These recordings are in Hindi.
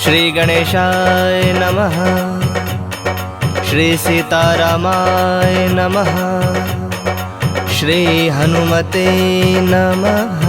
श्री गणेशाय नमः। श्री सीतारामाय नमः। श्री हनुमते नमः।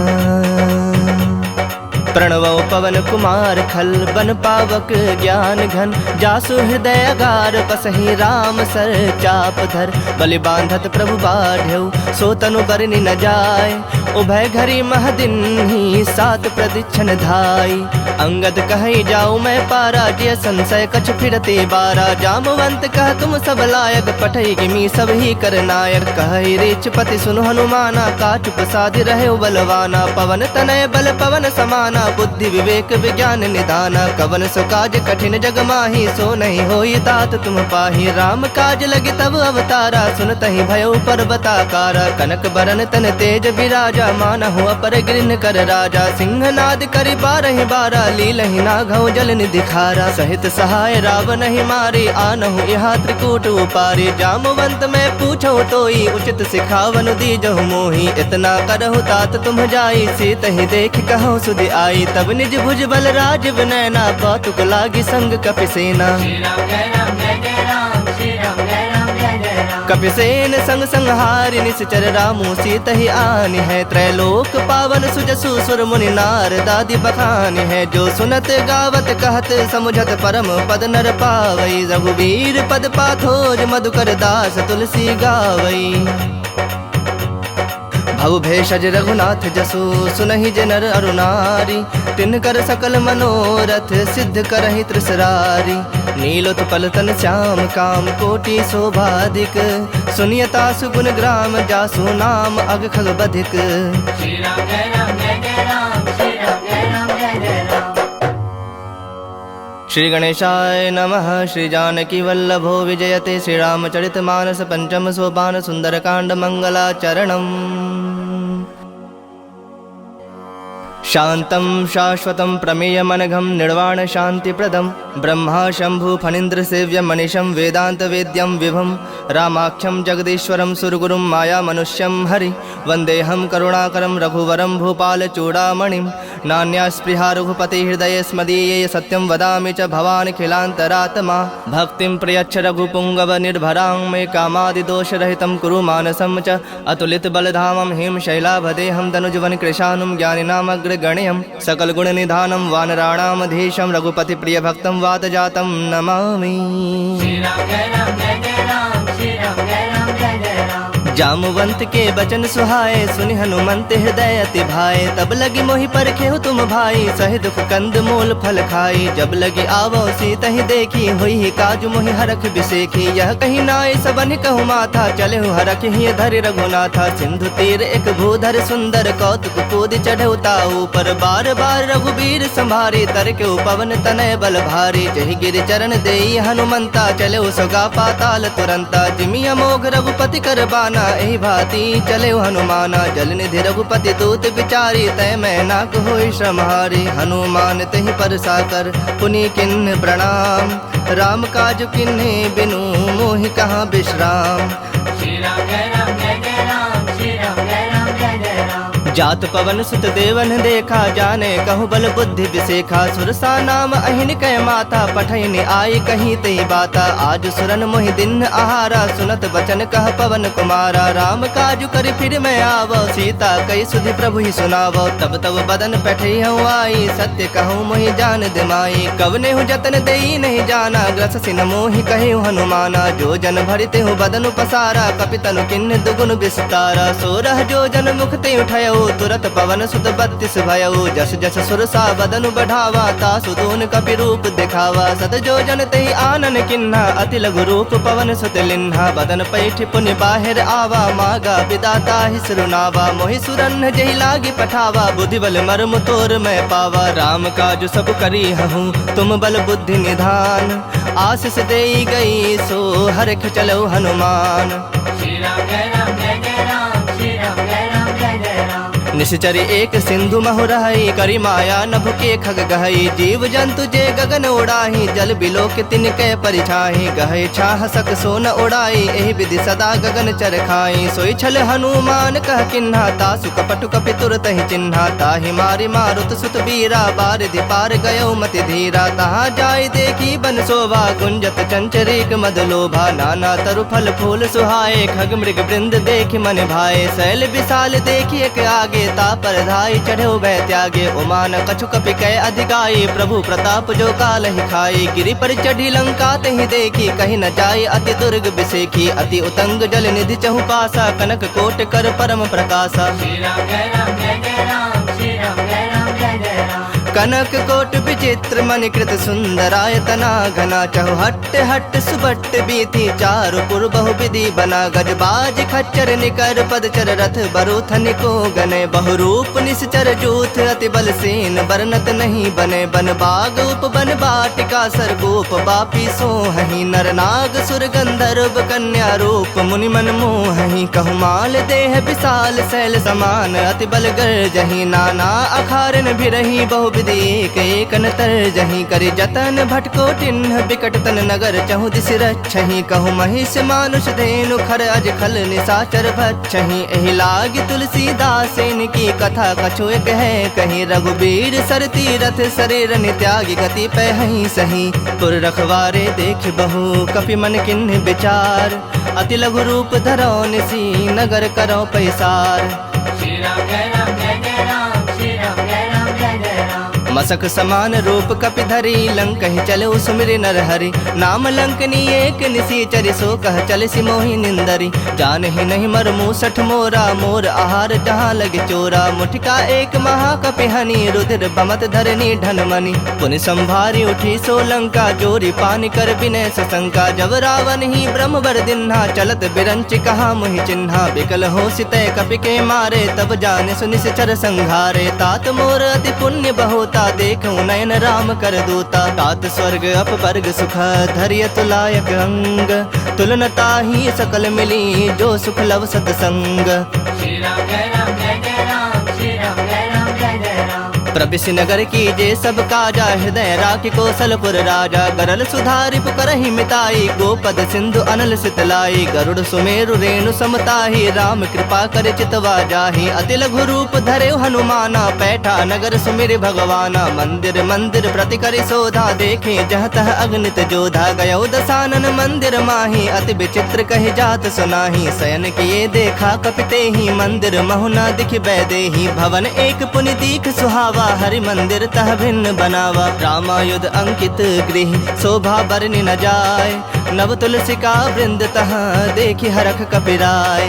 प्रणवो पवन कुमार खल बन पावक ज्ञान घन जासु हृदय अगार बसहि राम सर चाप धर बलि बांधत प्रभु बाढ़ऊ सो तनु बरनि न जाय उभय घरी महदिन ही सात प्रदीक्षण धाई अंगद कहि जाऊँ मैं पारा जिय संशय कछ फिरते बारा जामवंत कह तुम सब लायक पठई गिमी सब ही कर नायक कहि रीच पति सुनु हनुमाना काचु प्रसादि रहे बलवाना पवन तनय बल पवन समाना बुद्धि विवेक विज्ञान निदाना कवन सो काज कठिन जग माही सो नहीं होई तात तुम पाही राम काज लगे तब अवतारा सुनतहि भयो पर्वताकारा कनक बरन तन तेज विराजा मानहु अपर गिरिन कर राजा सिंहनाद करि बारहि बारा लीलहि नाघौ जल निधि खारा सहित सहाय रावण ही मारे आनहु यहाँ त्रिकूट उपारे जामवंत मैं पूछो तोई उचित सिखावन दीजहु मोही इतना करहु तात तुम जाई सीत ही देख कहो सुधि आई तब निज भुज बल राज विनयना कौतुक लागी संग कपिसेना कपिसेन संग संहारि निश्चर रामु सीत ही आनि है त्रैलोक पावन सुजसु सुर मुनि नार दादी बखानि है जो सुनत गावत कहत समुझत परम पद नर पावई रघुवीर पद पाथोज मधुकर दास तुलसी गावई भव भेषज रघुनाथ जसु सुनहि जनर अरुनारी तिनकर सकल मनोरथ सिद्ध करहि त्रिसरारी नीलोत्पल तन श्याम काम कोटि शोभाधिक सुनियता सुगुण ग्राम जासु नाम अग खग बधिक। श्री राम जय राम जय जय राम श्री राम जय राम जय जय राम। श्री गणेशाय नमः। श्री जानकी वल्लभो विजयते श्री रामचरित मानस पंचम सोपान सुंदरकांड मंगलाचरणम्। शांतं शाश्वतं प्रमेयमनघं निर्वाण शांतिप्रदं ब्रह्मा शंभु फणीन्द्र सेव्य मनीषं वेदांत वेद्यं विभुं रामाख्यं जगदीश्वरं सुरगुरुं माया मनुष्यं हरि वंदेहं करुणाकरं रघुवरं भूपाल चूड़ामणिं नान्या स्पृहा रघुपति हृदये स्मदीये सत्यं वदामि च भवानिखिलान्तरात्मा भक्तिं प्रयच्छ रघुपुंगव निर्भरां मे कामादिदोषरहितं कुरु मानसं च अतुलित बलधामं हिम शैलाभदेहं तनुजवन कृशानुं ज्ञानिनामग्रगण्यं सकल गुण निधानं वानराणामधीशं रघुपति प्रिय भक्तं वातजातं नमामि। श्री राम जय राम जय जय राम श्री राम जय राम जय जय राम। जामवंत के बचन सुहाए सुनि हनुमंत हृदय अति भाए तब लगी मोहि परखेहु तुम भाई सहि दुख कंद मूल फल खाई जब लगी आवो सीत ही देखी हुई ही काजु मोहि हरख बिसेखी यह कहीं नाय सबन कहु माथा चले हरख ही धरि रघुनाथा सिंधु तीर एक भूधर सुंदर कौतुक कूद चढ़ऊ ताऊ पर बार बार रघुबीर संभारी तर के पवन तनय बल भारी जहि गिर चरण देई हनुमंता चले सोगा पाताल तुरंता जिमि अमोघ रघुपति कर बाना एहि भांति चले हनुमाना जल निधि रघुपति दूत विचारी तय मैं नाक होई श्रमहारी हनुमान तहि पर साकर पुनि किन्ह प्रणाम राम काज किन्हे बिनु मोहि कहाँ विश्राम। श्री राम जय राम जय जय राम श्री राम जय राम जय जय राम। जात पवन सुत देवन देखा जाने कहु बल बुद्धि विसेखा सुरसा नाम अहिन कै माता पठैन आई कहीं तई बाता आज सुरन मोहि दिन आहारा सुनत बचन कह पवन कुमारा राम काजु कर फिर मैं आवो सीता कई सुधि प्रभु ही सुनावो तब तब बदन पैठई हूँ आई सत्य कहूँ मोहि जान दिमाई कवने हूँ जतन देई नहीं जाना ग्रस सिन मोहि कहे हनुमाना जो जन भरिते हूँ बदन पसारा कपितनु किन्न दुगुन विस्तारा सोरह जो जन मुख ते उठयो तुरत पवन सुत 32 भयऊ जस जस सुरसा बदनु बढ़ावा तासु दून कपि रूप दिखावा सत जो जन तहि आनन किन्हा अति लघु रूप पवन सुत लिन्हा बदन पैठ पुनि बाहिर आवा मागा विदाता ही सुरनावा मोहि सुरन जहि लागी पठावा बुद्धि बल मर्म तोर मैं पावा राम काज सब करी हूँ तुम बल बुद्धि निधान आशीष देई गई सो हरख चलो हनुमान। श्री राम जय राम जय जय राम श्री राम जय राम जय जय राम। निश्चर एक सिंधु महु रहई, करी माया नभ के खग गहई। जीव जंतु जे गगन उड़ाही, जल बिलोक तिनके परिछाही। गहे छाह सक सोन उड़ाई, एहि विधि सदा गगन चर खाई। सोई छल हनुमान कह किन्हा, तासु कपटु कपि तुरत ही चिन्हा। ताहि मारि मारुत सुत बीरा, बारिधि पार गयो मति धीरा। तहाँ जाय देखी बन शोभा, गुंजत चंचरीक मद लोभा। नाना तरु फल फूल सुहाए, खग मृग वृंद देखि मन भाए। शैल विशाल देखि एक आगे, तापर धाई चढ़ो भय त्यागे। उमान कछु कपि कै अधिकाई, प्रभु प्रताप जो काल ही खाई। गिरि पर चढ़ी लंका तहि देखी, कहीं न जाय अति दुर्ग बिसेखी। अति उतंग जल निधि चहु पासा, कनक कोट कर परम प्रकाशा। श्री राम जय राम जय जय राम, श्री राम जय राम जय जय राम। कनक कोट विचित्र मणिकृत सुंदरायतना घना। चहु हट्ट हट्ट सुबट्ट बीथी, चारु पुर बहु विधि बना। गजबाज खच्चर निकर पदचर, रथ बरूथन को गने। बहुरूप निश्चर जूथ, अति बल सेन बरनत नहीं बने। बन बाग उप बन बाटिका, सरगोप बापी सोहहि। नर नाग सुर गंधर्व कन्या रूप, मुनि मन मोहहि। कहु माल देह विशाल शैल समान, अति बल गर्जहि। नाना अखारन भिरहि, बहु विधि एक एक नतर जहीं। करि जतन भटको टिन्ह, बिकट तन नगर चहु दिस रक्षहि। कहु महिष मानुष धेनु, खर अज खल निशाचर भक्षहि। एहि लागी तुलसीदासेन की कथा, कछु एक है कहीं। रघुबीर सर तीरथ शरीर नित्यागी, गति पहहि सही। पुर रखवारे देख बहु, कपि मन किन्ह विचार। अति लघु रूप धरो निसी, नगर करो पैसार। श्री राम जय राम जय जय राम, श्री राम जय राम जय जय राम। मसक समान रूप कपि धरी, लंक ही चले सुमिरि नर हरि। नाम लंकनी एक निसीचरि, सो कह चल सिमोहि निंदरी। जान ही नहीं मर मूसठ मोरा, मोर आहार जहाँ लगे चोरा। मुठिका एक महाकपि हनि, रुधिर बमत धरनी ढनमनि। पुनि संभारी उठी सो लंका, जोरी पानी कर विनय सशंका। जब रावण ही ब्रह्म वर दिन्हा, चलत बिरंच कहा मुहि चिन्हा। बिकल हो सितय कपि के मारे, तब जाने सुनिश्चर संघारे। तात मोर अति पुण्य बहुता, देखूं नयन राम कर दूता। तात स्वर्ग अपवर्ग सुख, धैर्य तुलायक अंग। तुलनता ही सकल मिली, जो सुख लव सतसंग। श्री राम जय राम जय जय राम, श्री राम जय राम जय जय राम। प्रविश नगर की जे सब काजा, हृदय राखि कौशलपुर राजा। गरल सुधारि पुकरहि मिताई, गोपद सिंधु अनल सितलाई। गरुड़ सुमेरु रेणु समताहि, राम कृपा कर चितवा जाहि। अति लघु रूप धरे हनुमाना, पैठा नगर सुमिर भगवाना। मंदिर मंदिर प्रति करि शोधा, देखे जह तह अगणित जोधा। गयो दसानन मंदिर माही, अति विचित्र कहि जात सुनाही। शयन किए देखा कपिते ही, मंदिर महुना दिख बैदेही। भवन एक पुनि दीख सुहावा, हरि मंदिर तह भिन्न बनावा। रामायुध अंकित गृह, शोभा बरनि न जाय। नव तुलसी का वृंद, तह देखि हरख कपिराय।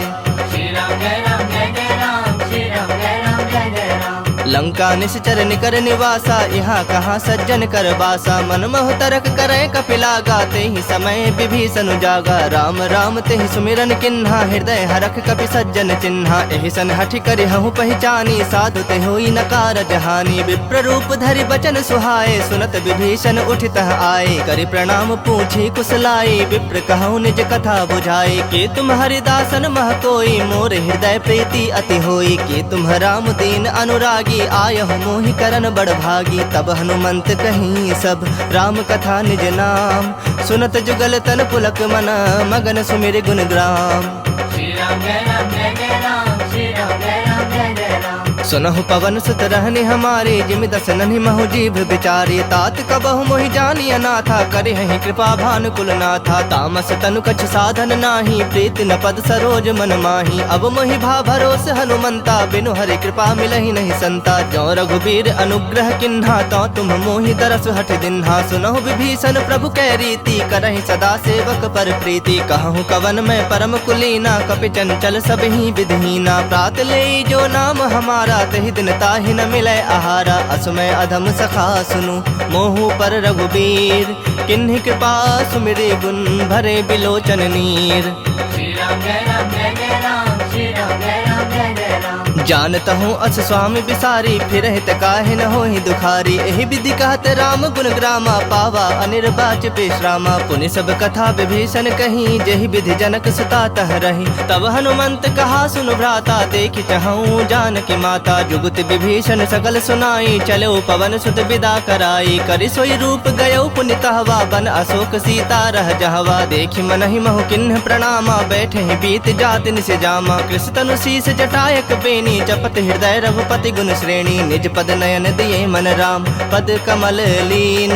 श्री राम जय राम जय जय राम, श्री राम जय राम जय जय राम। लंका निश्चर निकर निवासा, यहाँ कहाँ सज्जन कर बासा। मन मोह तरक करे कपिलागा, ते ही समय विभीषण जागा। राम राम ते ही सुमिरन किन्हा, हृदय हरख कपि सज्जन चिन्हा। एहि सन हठि करि हहु पहचानी, साधु ते होई न कारज हानि। विप्र रूप धरि बचन सुहाए, सुनत विभीषण उठितः आए। करि प्रणाम पूछी कुशलाई, विप्र कहु निज कथा बुझाई। के तुम हरिदासन मह कोई, मोर हृदय प्रीति अति होई। के तुम राम दीन अनुरागी, आयहु मोहि करन बड़ भागी। तब हनुमंत कहीं सब, राम कथा निज नाम। सुनत जुगल तन पुलक मन, मगन सुमिर गुण ग्राम। श्री राम जय राम जय जय राम, श्री राम जय राम जय जय राम। सुनहु पवन सुत रहनि हमारे, जिमि दस नन्हि महु जीभ बिचारी। तात कबहु मोहि जानी अनाथा, करिहि कृपा भानुकुल नाथा। तामस तनु कछ साधन नाही, प्रीति न पद सरोज मन माही। अब मोहि भा भरोस हनुमंता, बिनु हरि कृपा मिलहि नहीं संता। जो रघुबीर अनुग्रह किन्हा, तो तुम मोहि दरस हठ दिन्हा। सुनहु विभीषण प्रभु कै रीति, करहि सदा सेवक पर प्रीति। कहूँ कवन मैं परम कुलीना, कपि चंचल सब ही विधहीना। प्रात ले जो नाम हमारा, तहि दिन ताहि न मिलै आहारा। असमय अधम सखा सुनु, मोहु पर रघुबीर। किन्हि कृपा सुमिरि गुण, भरे बिलोचन नीर। श्री राम जय राम जय जय राम, श्री राम जय राम जय जय राम। जानत हूँ अस स्वामी बिसारी, फिर हित काहे न होहि दुखारी। एहि विधि कहत राम गुण ग्रामा, पावा अनिर्वाच पेशरामा। पुनि सब कथा विभीषण कही, जेहि विधि जनक सुता तह रही। तब हनुमंत कहा सुन भ्राता, देखि चहूँ जानकी माता। जुगुत विभीषण सकल सुनाई, चलो पवन सुत विदा कराई। करि सोई रूप गयो पुनि तहवा, बन अशोक सीता रह जहवा। देखि मनहि महु किन्ह प्रणामा, बैठे ही बीत जाति निस जामा। कृष तनु शीस जटायक बेनी, जपत हृदय रघुपति गुण श्रेणी। निज पद नयन दिए मन राम, पद कमल लीन।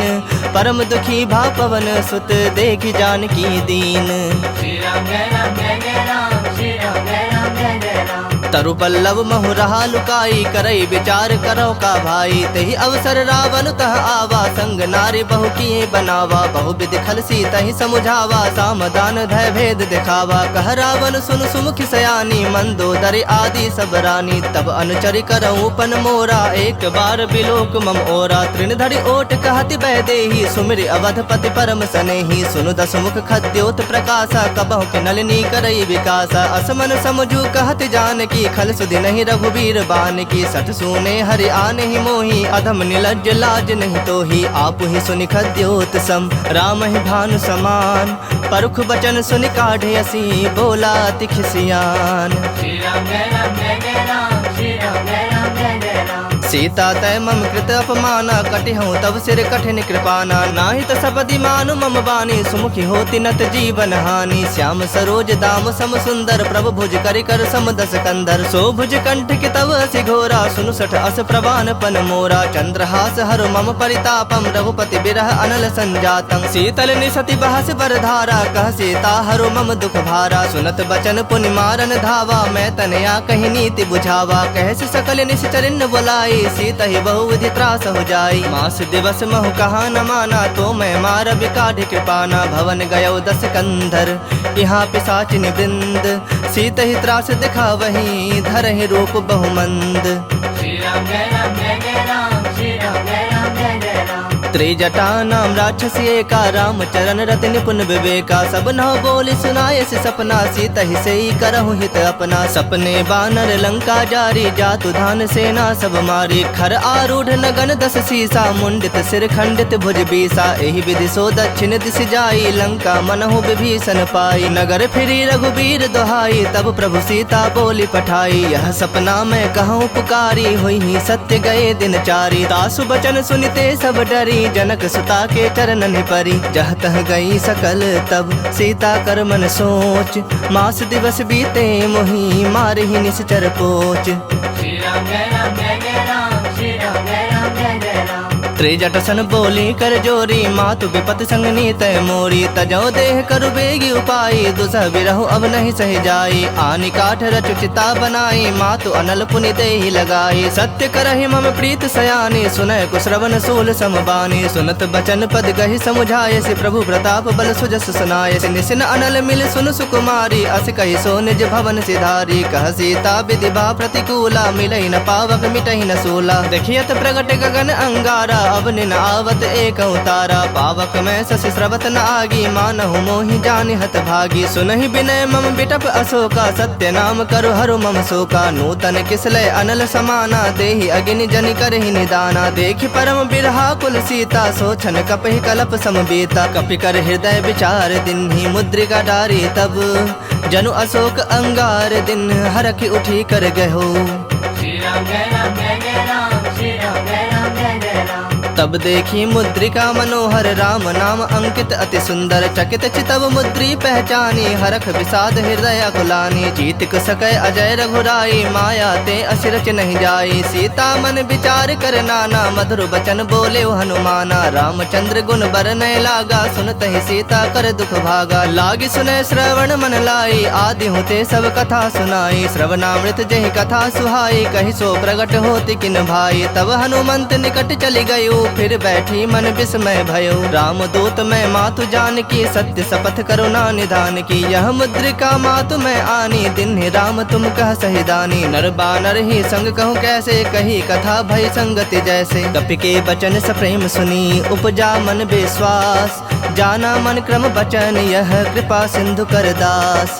परम दुखी भा पवन सुत, देखि जानकी दीन। श्री राम जय राम जय जय राम, श्री राम जय राम जय जय राम। तरु पल्लव महु रहा लुकाई, करई विचार करो का भाई। तेहि अवसर रावण तह आवा, संग नारी बहु किए बनावा। बहु विधि खल सीतहि समुझावा, सामदान धय भेद दिखावा। कह रावण सुन सुमुखि सयानी, मंदोदरी आदि सब रानी। तब अनुचरि करऊँ पन मोरा, एक बार बिलोक मम ओरा। तृण धरि ओट कहति बैदेही, सुमिरि अवधपति परम सनेही। सुनु दसमुख खद्योत प्रकाशा, कबहु के नलिनी करई विकासा। असमन समझू कहत जानकी, खल सुधि नहीं रघुबीर बान की। सठ सूने हरि आने ही मोही, अधम निलज्ज लाज नहीं तोही। आप ही सुनि खद्योत सम, राम ही भानु समान। परुख बचन सुनि काढ़े असी, बोला अति खिसियान। श्री राम जय राम जय जय राम, श्री राम जय राम जय जय राम। सीता तय मम कृत अपमाना, कटिहूँ तब सिर कठिन कृपाना। नाहि त सपदि मानु मम बानी, सुमुखी होति नत जीवन हानि। श्याम सरोज दाम सम सुंदर, प्रभु भुज करि कर सम दस कंदर। सो भुज कंठ के तव असि घोरा, सुनु सठ अस प्रवान पन मोरा। चंद्रहास हरु मम परितापम, रघुपति बिरह अनल संजातम। शीतल निसति बहस बरधारा, कह सीता हरु मम दुख भारा। सुनत बचन पुनि मारन धावा, मैं तनया कहि नीति बुझावा। कहस सकल निश्चरिन बुलाई, सीता ही बहु विधि त्रास हो जाई। मास दिवस महु कहा न माना, तो मैं मार बिकाढ़ कृपाना। भवन गयो दस कंधर, यहाँ पिशाचिनी वृंद। सीता ही त्रास दिखा वही, धरहि रूप बहुमंद। श्री राम जय राम जय जय राम, श्री राम जय राम जय जय राम। त्रिजटा नाम राक्षसी एका, राम चरण रति निपुण विवेका। सब नौ बोली सुनाए से सपना, सीता ही से ही करहु हित अपना। सपने बानर लंका जारी, जातु धान सेना सब मारी। खर आरूढ़ नगन दस सीसा, मुंडित सिर खंडित भुज बीसा। एहि विधि सो दक्षिण दिश जाई, लंका मनहु विभीषण पाई। नगर फिरी रघुबीर दोहाई, तब प्रभु सीता बोली पठाई। यह सपना मैं कहूँ पुकारी, हुई ही सत्य गए दिन चारी। तासु बचन सुनिते सब डरी, जनक सुता के चरणन परी। जह तह गई सकल तब, सीता कर मन सोच। मास दिवस बीते मोही, मारहि निश्चर पोच। श्री राम जय राम जय जय राम, श्री राम जय राम जय जय राम। त्रिजट सन बोली कर जोरी, मातु विपत संग नीत मोरी। तजो देह करु बेगी उपाई, दुसह बिरहु अब नहीं सह जाई। आनि काठ रचु चिता बनाई, मातु अनल पुनि देहि लगाई। सत्य करहि मम प्रीत सयानी, सुनय कुश्रवण सूल समबानी। सुनत बचन पद गहि समुझाय, से प्रभु प्रताप बल सुजस सुनाय। से निसिन अनल मिल सुन सुकुमारी, अस कहि सो निज भवन सिधारी। कह सीता विधि बा प्रतिकूला, मिलहि न पावक मिटहि न सूला। देखियत प्रगट गगन अंगारा, अब निन आवत एक उतारा। पावक में शशि स्रवत न आगी, मानहु मोहि जानि हत भागी। सुनहि विनय मम बिटप अशोका, सत्य नाम करु हरु मम शोका। नूतन किसलय अनल समाना, देहि अग्नि जनि करहि निदाना। देखि परम बिरहा कुल सीता, सोचन कपहि कलप समबीता। कपि कर हृदय विचार दिन्हि, मुद्रिका डारी तब। जनु अशोक अंगार दिन, हरखि उठी कर गहो। श्री राम जय राम जय जय राम, श्री राम जय राम जय जय राम। तब देखी मुद्रिका मनोहर, राम नाम अंकित अति सुंदर। चकित चितव मुद्री पहचानी, हरख विषाद हृदय अकुलानी। जीत सकै अजय रघुराई, माया ते असिरच नहीं जाई। सीता मन विचार कर नाना, मधुर बचन बोले हनुमाना। रामचंद्र गुण बरनय लागा, सुनत ही सीता कर दुख भागा। लागी सुनय श्रवण मन लाई, आदि होते सब कथा सुनाई। श्रवणामृत जहि कथा सुहाई, कहि सो प्रगट होति किन भाई। तब हनुमंत निकट चली गयो, फिर बैठी मन विस्मय भयो। राम दूत मैं मातु जानकी, सत्य शपथ करुणा निधान की। यह मुद्रिका मातु मैं आनी, दिन ही राम तुम कह सहिदानी। नर बानर ही संग कहूँ कैसे, कही कथा भय संगति जैसे। कपि के बचन सप्रेम सुनी, उपजा मन विश्वास। जाना मन क्रम बचन, यह कृपा सिंधु कर दास।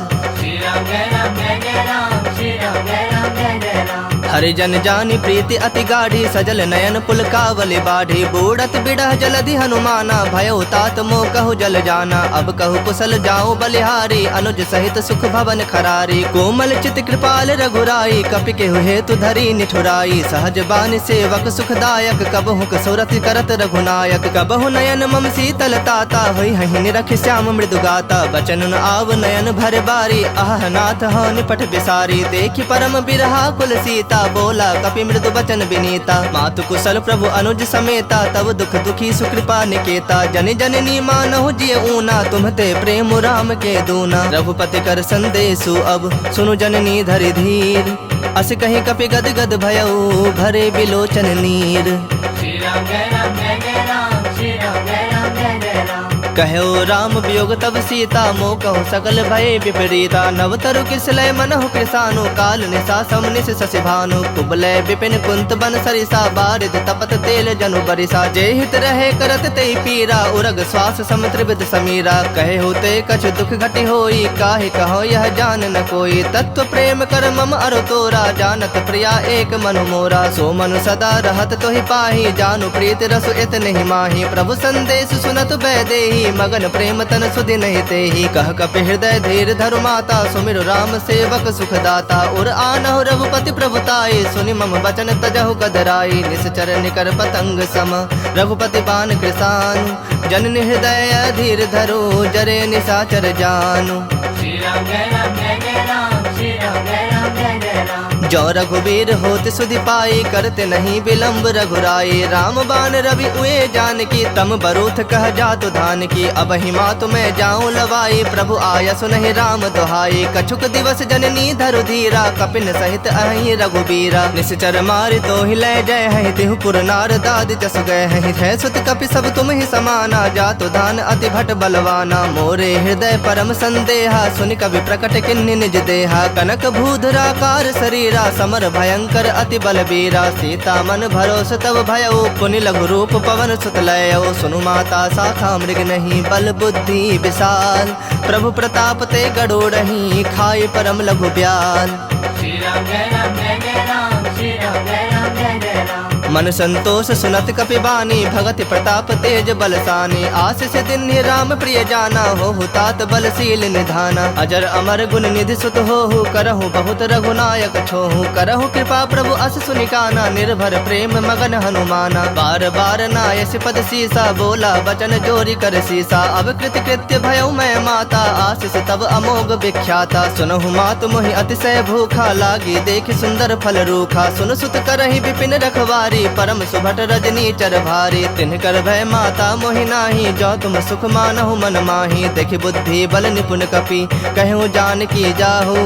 Shri Ram Jai Ram Jai Jai Ram Shri Ram Jai Ram Jai Jai Ram हरिजन जानी प्रीति अति गाढ़ी सजल नयन पुल कावल बाढ़ी बूढ़त बिड़ह जलधि हनुमाना भयो तात मोह कहु जल जाना अब कहु कुशल जाऊं बलिहारी अनुज सहित सुख भवन खरारी कोमल चित कृपाल रघुराई कपि के हेतु धरी निठुराई सहज बानि सेवक सुखदायक कबहु कसुरत करत रघुनायक कबहु नयन मम शीतल ताता होई हहि निरख श्याम मृदु गाता बचन न आव नयन भर बारी आह नाथ हो निपट बिसारी देखि परम बिरहा कुल सीता बोला कपि मृदु बचन विनीता मातु कुशल प्रभु अनुज समेता तब दुख दुखी सुकृपा निकेता जन जननी मानहु जिय ऊना तुम्हते प्रेम राम के दूना रघुपति कर संदेशु अब सुनु जननी धरि धीर अस कहीं कपि गद गद भयउ भरे बिलोचन नीर Shri Ram Jai Ram Jai Jai Ram Shri Ram Jai Ram Jai Jai Ram कहो राम वियोग तब सीता मोह कहु सकल भय विपरीता नव तरु किसलय मनहु कृसानु काल निशा समनिस शशि भानु कुबलय विपिन कुंत बन सरिसा बारिद तपत तेल जनु बरिसा जे हित रहे करत ते पीरा उरग श्वास सम त्रिविध समीरा कहे होते कछ दुख घटी होई काहे कहो यह जान न कोई तत्व प्रेम कर मम अरु तोरा जानत प्रिया एक मनु मोरा सो मनु सदा रहत तोहि पाही जानु प्रीत रसु इत नहीं माही प्रभु संदेश सुनत बैदेही मगन प्रेम तन सुधि नहीं तेहि कह कपि हृदय धीर धरु माता सुमिरु राम सेवक सुखदाता उर आनहु रघुपति प्रभुताई सुनि मम बचन तजहु कदराई निश्चर निकर पतंग सम रघुपति बान कृसानु जननि हृदय धीर धरो जरे निशाचर जानु Shri Ram Jai Ram Jai Jai Ram Shri Ram Jai Ram Jai Jai Ram जो रघुवीर होत सुधि पाई करते नहीं विलंब रघुराई राम बान रवि उए जान की तम बरूथ कह जातु धान की अब हिमा तुम्हें जाऊं लवाई प्रभु आया सुनहि राम दुहाई कछुक दिवस जननी धरु धीरा कपिन सहित अहि रघुबीरा निश्चर मारि तो ही लय जय है तिहु पुर नार दाद जस गए है सुत कपि सब तुम ही समाना जातु धान अति भट बलवाना मोरे हृदय परम संदेहा सुनि कवि प्रकट किन्नि निज देहा कनक भूधराकार शरीरा समर भयंकर अति बलबीरा सीता मन भरोस तब भयउ पुनि लघु रूप पवन सुत लयउ सुनु माता शाखा मृग नहीं बल बुद्धि विशाल प्रभु प्रताप ते गड़ोड़हि खाई परम लघु ब्याल Shri Ram Jai Ram Jai Jai Ram Shri Ram Jai Ram Jai Jai Ram मन संतोष सुनत कपि बानी भगति प्रताप तेज बलसानी आशीष दिन राम प्रिय जाना हो तात बलशील निधाना अजर अमर गुण निधि सुत हो करहु बहुत रघुनायक छोहु करहु कृपा प्रभु अस सुनिकाना निर्भर प्रेम मगन हनुमाना बार बार नायस पद सीसा बोला वचन जोरी कर सीसा अब कृत कृत्य भयउ मैं माता आशीष तब अमोघ विख्याता सुनहु मातु मोहि अतिशय भूखा लागी देखि सुंदर फल रूखा सुन सुत करहि विपिन रखवारी परम सुभट रजनी चर भारी तिनकर भय माता मोहि नाही जो तुम सुख मानहु मन माही देखि बुद्धि बल निपुण कपि कहूँ जान की जाहु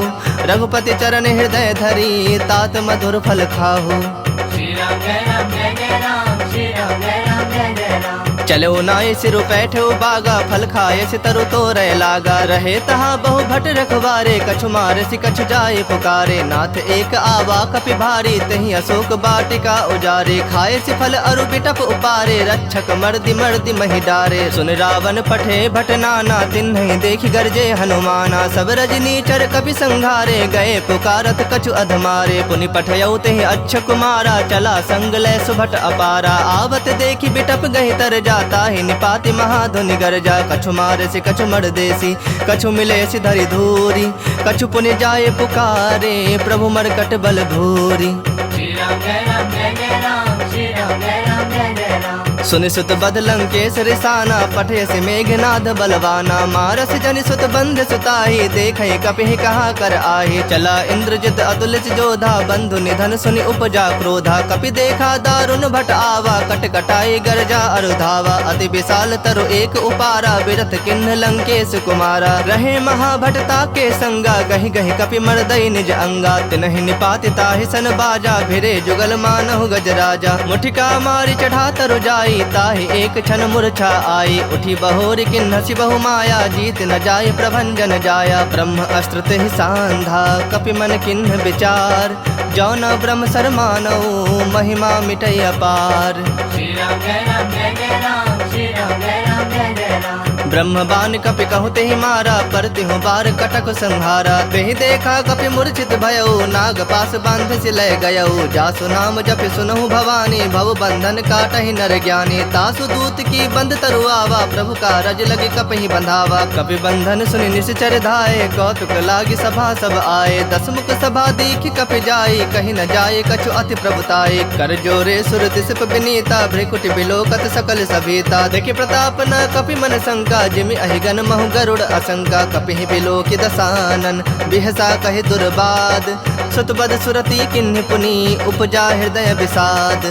रघुपति चरण हृदय धरी तात मधुर फल खाहु Shri Ram Jai Ram Jai Jai Ram Shri Ram Jai Ram Jai Jai Ram चलो नाय सिरु बैठो बागा फल खाए सितरु तोरे लागा रहे तहा बहु भट रखवारे कछु मार सि कछु जाए पुकारे नाथ एक आवा कपि भारी तही अशोक बाटिका उजारे खाए सि फल अरु बिटप उपारे रक्षक मर्दि मर्दि महि डारे सुन रावण पठे भट नाना तिन्हि देखि गरजे हनुमाना सब रजनी चर कपि संघारे गए पुकारत कछु अधमारे पुनि पठयउ तेहि अच्छ कुमारा चला संग लय सुभट अपारा आवत देखि बिटप गहि तर जाता ही निपाति महाधुनि गरजा कछु मारे से कछु मर देसी कछु मिले सि धरि धूरी कछु पुनि जाए पुकारे प्रभु मरकट बल भूरी Shri Ram Jai Ram Jai Jai Ram Shri Ram Jai Ram Jai Jai Ram सुनि सुत बद लंकेश रिसाना पठे से मेघनाद बलवाना मारस जनि सुत बंध सुताही देखे कपि कहा कर आही चला इंद्रजित अतुलित जोधा बंधु निधन सुनि उपजा क्रोधा कपि देखा दारुण भट आवा कट कटाई गरजा अरुधावा अति विशाल तरु एक उपारा बिरथ किन्ह लंकेश कुमारा रहे महाभटता के संगा गहि गहि कपि मर्दई निज अंगा तिनहि निपाति ताहि सन बाजा भिरे जुगल मानहु गजराजा मुठिका मारी चढ़ा तरु जाई ताहि एक क्षण मूर्छा आई उठी बहोर किन्हसि बहु माया जीत न जाय प्रभंजन जाया ब्रह्म अस्त्र तेहि सांधा कपि मन किन्ह विचार जौन ब्रह्म सर मानौ महिमा मिटै अपार Shri Ram Jai Ram Jai Jai Ram Shri Ram Jai Ram Jai Jai Ram ब्रह्म बाण कपि कहते ही मारा, पर तिहु बार कटक संहारा। तेहि देखा कपि मूर्छित भयउ, नाग पास बांध सिलय गयउ। जासु नाम जपि सुनहु भवानी, भव बंधन काटहि नर ज्ञानी। तासु दूत की बंद तरुआवा, प्रभु का रज लगे कपहि बंधावा। कपि बंधन सुनि निश्चर धाये, कौतुक लागी सभा सब आए। दस मुख सभा दीख कपि जाई, कहीं न जाए कछु अति प्रभुताई। कर जोरे सुर दिसप विनीता, भ्रिकुटि बिलोकत सकल सभीता। देखि प्रताप न कपि मन शंका, जिमि अहिगन महु गरुड़ असंका। कपिहि बिलोकि दसानन, बिहसा कहि दुर्बाद। सुतबद सुरति किन्हि पुनि, उपजा हृदय विषाद।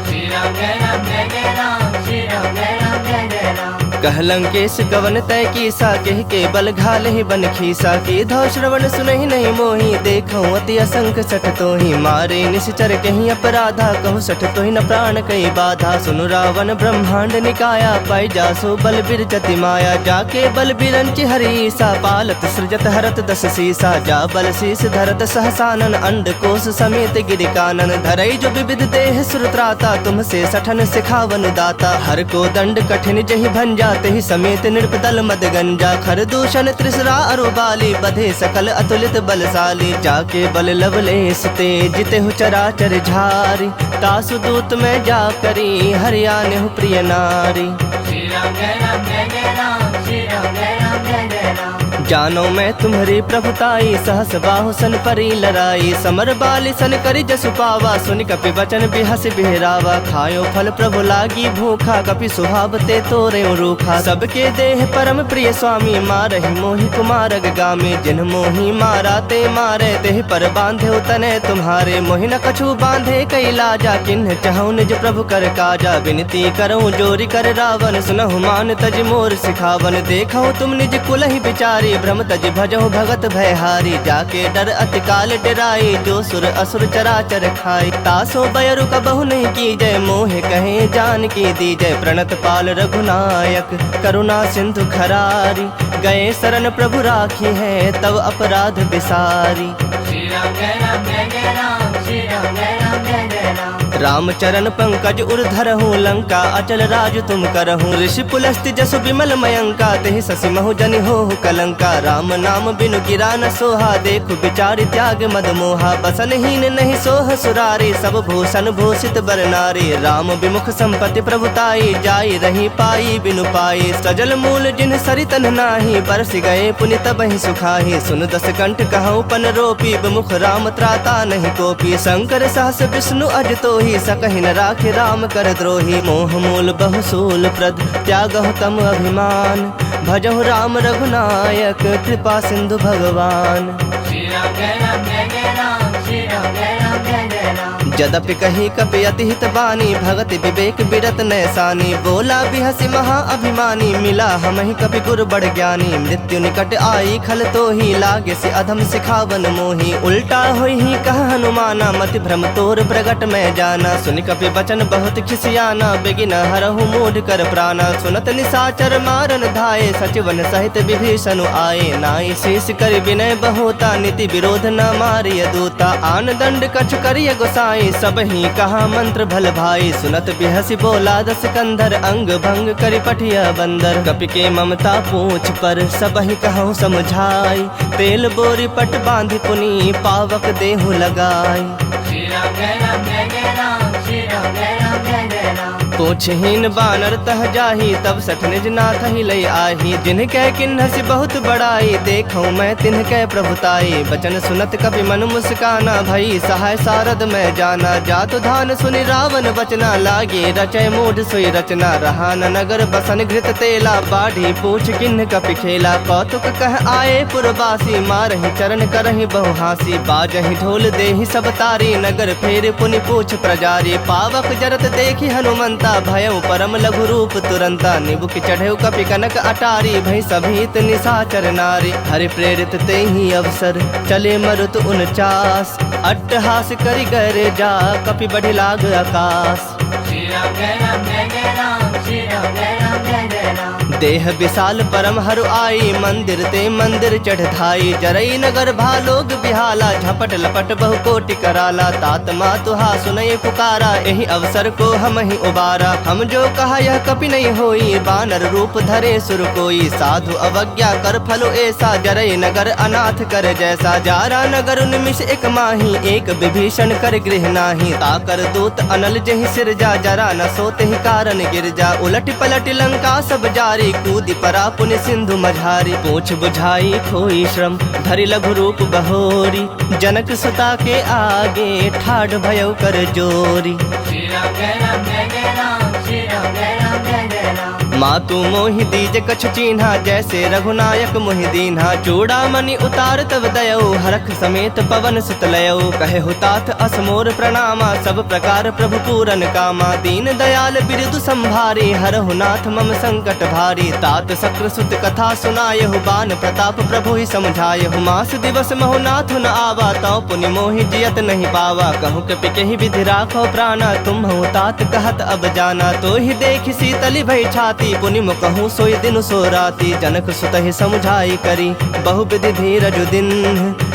श्री राम जय राम जय जय राम, श्री राम जय राम जय जय राम। कहलंकेश गवन तय कीसा, कह के बल घाल ही बन खीसा। की धौ श्रवण सुनहि नहीं मोही, देखऊं अति असंख सठ तोहि। मारे निश्चर कहीं अपराधा, कहूँ सठ तोहि न प्राण कई बाधा। सुनु रावण ब्रह्मांड निकाया, पाई जासो बल बिरजति माया। जाके बल बिरंचि हरीसा, पालत सृजत हरत दस सीसा। जा बल शीस धरत सहसानन, अंड कोश समेत गिरिकानन। धरई जो विविध देह सुरत्राता, तुमसे सठन सिखावन दाता। हर को दंड कठिन जहि भंजा, ही समेत नृपदल मद गंजा। खर दूषण त्रिसरा अरुबाली, बधे सकल अतुलित बलशाली। जाके बल लवलेस ते, जिते हु चराचर झारी। तासु दूत में जा करी, हरियाणु प्रिय नारी। श्री राम जय राम जय जय राम, श्री राम जय राम जय जय राम। जानो मैं तुम्हारी प्रभुताई, सहस बाहु सन परी लड़ाई। समर बाली सन करी जसु पावा, सुनि कपि वचन बिहस बिहरावा। खायो फल प्रभु लागी भूखा, कपि सुहावते तोरे रूखा। सबके देह परम प्रिय स्वामी, मारहि मोहि कुमारग गामी। जिन मोहि मारा ते मारे, तेहि पर बांधे तने तुम्हारे। मोहि न कछु बांधे कई लाजा, किन्ह चाहूं निज प्रभु कर काजा। विनती करऊं जोरी कर रावण, सुनहु मान तज मोर सिखावन। देखऊं तुम निज कुलहि बिचारी, भ्रम तज भजहु भगत भयहारी। जाके डर अति काल डराई, जो सुर असुर चराचर खाई। तासो बयरु कबहु नहीं की जय, मोहे कहे जान की दी जय। प्रणत पाल रघुनायक, करुणा सिंधु खरारी। गए शरण प्रभु राखी है, तब अपराध बिसारी। श्री राम जय राम जय जय राम, श्री राम जय राम जय जय राम। रामचरण पंकज उर्धरहु, लंका अचल राज तुम करहु। ऋषि पुलस्ति जसु विमल मयंका, तेहि शशि महु जनि होहु कलंका। राम नाम बिनु गिरा न सोहा, देखु विचारि त्याग मद मोहा। बसनहीन नहीं सोह सुरारी, सब भूषण भूषित बर नारी। राम विमुख संपत्ति प्रभुताई, जाई रही पाई बिनु पाई। सजल मूल जिन सरितन नाही, बरस गए पुनि तबहि सुखाही। सुन दस कंठ कहूँ पन रोपी, विमुख राम त्राता नहीं कोपी। शंकर सहस विष्णु अज तोहि, सकहि न राखे राम कर द्रोही। मोह मूल बहुसूल प्रद, त्यागहु तम अभिमान। भजहु राम रघुनायक, कृपा सिंधु भगवान। श्री राम जय राम जय जय राम, श्री राम जय राम जय जय राम। जदपि कही कपि अति हित बानी, भगति विवेक बिरत नैसानी। बोला बिहसि महा अभिमानी, मिला हमहि कपि गुर बड़ ज्ञानी। मृत्यु निकट आई खल तोहि, लागे से अधम सिखावन मोहि। उल्टा होई ही कह हनुमाना, मति भ्रम तोर प्रगट में जाना। सुनि कपि वचन बहुत खिसियाना, बेगिन हरहु मूढ़ कर प्राणा। सुनत निशाचर मारन धाये, सचिवन सहित विभीषण आए। नाई शेष कर विनय बहुता, नीति विरोध न मारिय दूता। आन दंड कछ करिय गोसाई, सब ही कहा मंत्र भल भाई। सुनत बिहसि बोला दस कंधर, अंग भंग करि पठिया बंदर। कपि के ममता पूछ पर, सब ही कहूँ समझाई। तेल बोरी पट बांधि पुनि, पावक देहु लगाई। श्री राम जय राम जय जय राम, श्री राम जय राम जय जय राम। पूछहीन बानर तह जाही, तब सठ निज नाथ ही लई आही। जिनकै किन्हसि बहुत बड़ाई, देखूं मैं तिनकै प्रभुताई। बचन सुनत कपि मन मुस्काना, भई सहाय सारद में जाना। जातु धान सुनि रावण बचना, लागे रचय मूढ़ सोई रचना। रहा न नगर बसन घृत तेला, बाढ़ी पूछ किन्ह कपि खेला। कौतुक कह आए पुरवासी, मारहि चरण करहि बहु हासी। बाजहि ढोल देहि सब तारी, नगर फेर पुनि पूछ प्रजारी। पावक जरत देखि हनुमंता, भयउ परम लघु रूप तुरंता। निबुक चढ़ेउ कपि कनक अटारी, भई सभीत निशाचर नारी। हरि प्रेरित तेहि अवसर, चले मरुत 49। अट्टहास करि गरे जा, कपि बढ़ि लाग आकाश। श्री राम जय राम जय जय राम, श्री राम जय राम जय जय राम। देह विशाल परम हरु आई, मंदिर ते मंदिर चढ़ धाई। जरई नगर भालोग बिहाला, झपट लपट बहु कोटि कराला। तात मातुहा सुनय पुकारा, यही अवसर को हम ही उबारा। हम जो कहा यह कपि नहीं होई, बानर रूप धरे सुर कोई। साधु अवज्ञा कर फलो ऐसा, जरई नगर अनाथ कर जैसा। जारा नगर निमिष एक माही, एक विभीषण कर गृह नाही। ताकर दूत अनल जहि सिरजा, जरा न सोते ही कारण गिरजा। उलट पलट लंका सब जारी, कूदी परा पुण्य सिंधु मझारी। पूछ बुझाई खोई श्रम, धरि लघु रूप बहोरी। जनक सुता के आगे, ठाढ़ भयउ कर जोरी। श्री राम जय राम जय जय राम, श्री राम जय राम जय जय राम। मातु मोहि दीज कछु चीन्हा, जैसे रघुनायक मोहि दीन्हा। चूड़ामणि उतार तब दयऊ, हरख समेत पवन सुत लयऊ। कहे हुतात असमोर प्रणामा, सब प्रकार प्रभु पूरन कामा। दीन दयाल बिरदु संभारी, हरहु नाथ मम संकट भारी। तात सक्र सुत कथा सुनायहु, बान प्रताप प्रभु ही समझायहु। मास दिवस महु नाथ न आवा, तौ पुनि मोहि जियत नहीं पावा। कहूँ कपि केहि विधि राखो प्राणा, तुम हूँ तात कहत अब जाना। तो ही देख शीतली भई छाती, पुनि कहूँ सोई दिन सो राती। जनक सुत ही समझाई करी, बहु विधि धीरज दिन।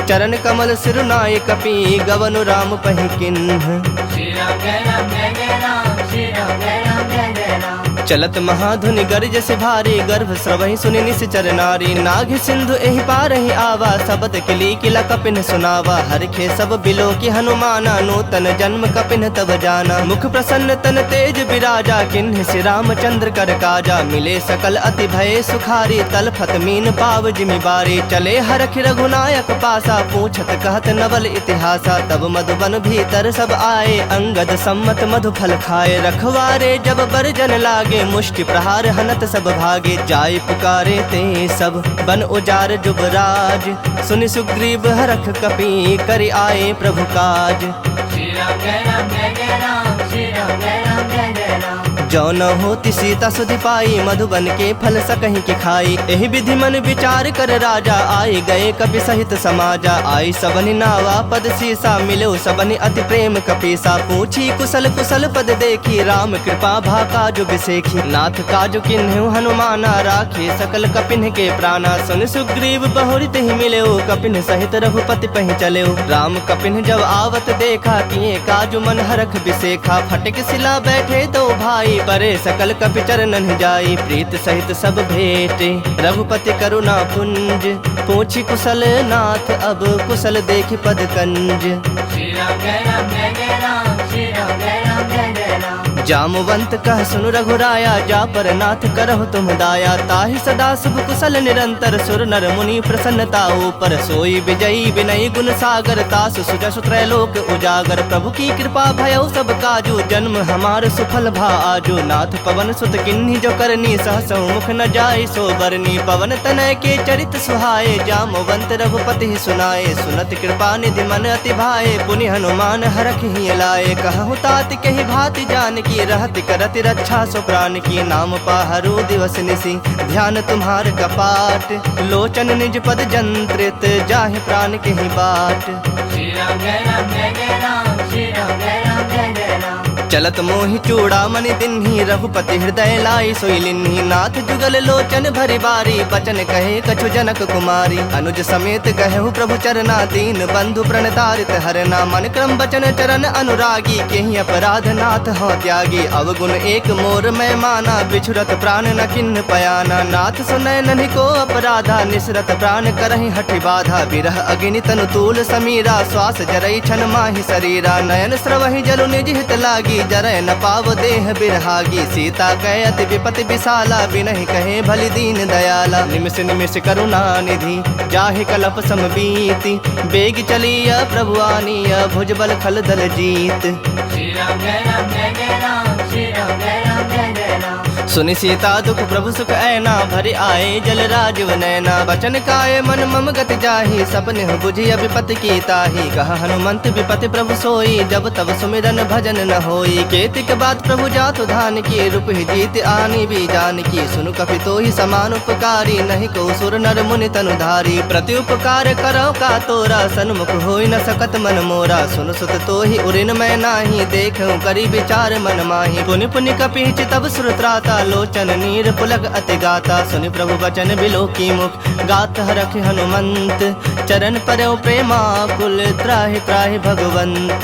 चरण कमल सिरुनाय कपि, गवनु राम पहि किन्ह। श्री राम जय राम जय जय राम, श्री राम जय राम जय जय राम। चलत महाधुनि गर्ज से भारी, गर्भ स्रवहि सुनि निश्चर नारी। नाग सिंधु एहि पारहि आवा, सबद किली किला कपिन सुनावा। हरखे सब बिलो की हनुमाना, नूतन जन्म कपिन तब जाना। मुख प्रसन्न तन तेज विराजा, किन्ह श्री रामचंद्र कर काजा। मिले सकल अति भय सुखारी, तलफत मीन पाव जिमि बारी। चले हरख रघुनायक पासा, पूछत कहत नवल इतिहासा। तब मधुबन भीतर सब आए, अंगद सम्मत मधु फल खाए। रखवारे जब बरजन लागे, मुष्टि प्रहार हनत सब भागे। जाय पुकारे ते सब, बन उजार जुबराज। सुनि सुग्रीव हरख कपि, करि आए प्रभु काज। श्री राम जय राम जय जय राम, श्री राम जय राम जय जय राम। जो न होती सीता सुधि पाई, मधुबन के फल सकहीं के खाई। एहि विधि मन विचार कर राजा, आए गए कपि सहित समाजा। आई सबनि नावा पद सीसा, मिलो सबनि अति प्रेम कपीसा। पूछी कुशल कुशल पद देखी, राम कृपा भा काजु बिसेखी। नाथ काजु किन्हु हनुमाना, राखे सकल कपिन के प्राणा। सुन सुग्रीव बहुरित ही मिलेऊ, कपिन सहित रघुपति पहि चलेऊ। राम कपिन जब आवत देखा, किए काजु मन हरख बिसेखा। फटक सिला बैठे दो भाई, परे सकल कपि चरणन जाई। प्रीत सहित सब भेटे, रघुपति करुणा पुंज। पूछी कुशल नाथ, अब कुशल देखि पद कंज। श्री राम जय राम जय जय राम, श्री राम जय राम जय जय राम। जामवंत कह सुनु रघुराया, जा पर नाथ करहु तुम दाया। ताहि सदा शुभ कुशल निरंतर, सुर नर मुनि प्रसन्नता ऊपर। सोई विजयी विनयी गुण सागर, तास सुजसु त्रैलोक उजागर। प्रभु की कृपा भयउ सब काजू, जन्म हमार सुफल भा आजू। नाथ पवन सुत किन्ही जो करनी, सहसौ मुख न जाय सो बरनी। पवन तनय के चरित सुहाए, जामवंत रघुपति ही सुनाए। सुनत कृपा निधि मन अति भाए, पुनि हनुमान हरख ही लाए। कहु तात कहि भाति जानकी, रहत करत रक्षा सो प्राण की। नाम पाहरु दिवस निसी, ध्यान तुम्हार कपाट। लोचन निज पद जंत्रित, जाहि प्राण के ही बाट। श्री राम जय राम जय जय राम, श्री राम जय राम जय जय राम। चलत मोहि चूड़ामणि दिन्ही, रघुपति हृदय लाई सोई लिन्ही। नाथ जुगल लोचन भरि बारी, बचन कहे कछु जनक कुमारी। अनुज समेत कहु प्रभु चरना, दीन बंधु प्रणतारित हरना। मन क्रम बचन चरण अनुरागी, केहि अपराध नाथ हो त्यागी। अवगुण एक मोर मैं माना, बिछुरत प्राण न किन्ह पयाना। नाथ सुनय नन्हि को अपराधा, निसरत प्राण करहि हठि बाधा। बिरह अग्नि तनु तूल समीरा, श्वास जरई छन माहि शरीरा। नयन स्रवहि जलु निज हित लागी, जरय न पाव देह बिरहागी। सीता कहे अति विपति विशाला, बिनहि कहे भलि दीन दयाला। निमिष निमिष करुणा निधि, जाहि कलप सम बीति। बेग चलिया प्रभु आनिया, भुजबल खल दल जीत। श्री राम जय राम जय जय राम, श्री राम जय राम जय जय राम। सुनि सीता दुख प्रभु सुख ऐना, भरि आए जल राजीव नैना। बचन काय मन मम गति जाहि, सपने बुझि विपति की ताहि। कहा हनुमंत विपति प्रभु सोई, जब तब सुमिरन भजन न होई। केतिक बात प्रभु जातु धान की, रूप ही जीत आनी भी जान की। सुनु कपि तोहि समान उपकारी, नहीं को सुर नर मुनि तनु धारी। प्रति उपकार करो का तोरा, सन्मुख होई न सकत मन मोरा। सुन सुत तोहि उरिन मैं नाही, देखूं करी विचार मन माही। पुनि पुनि कपि तब सुर त्राता, लोचन नीर पुलक अति गाता। सुनि प्रभु बचन बिलो की मुख गात हरख हनुमंत। चरण परयो प्रेमाकुल त्राहि त्राहि भगवंत।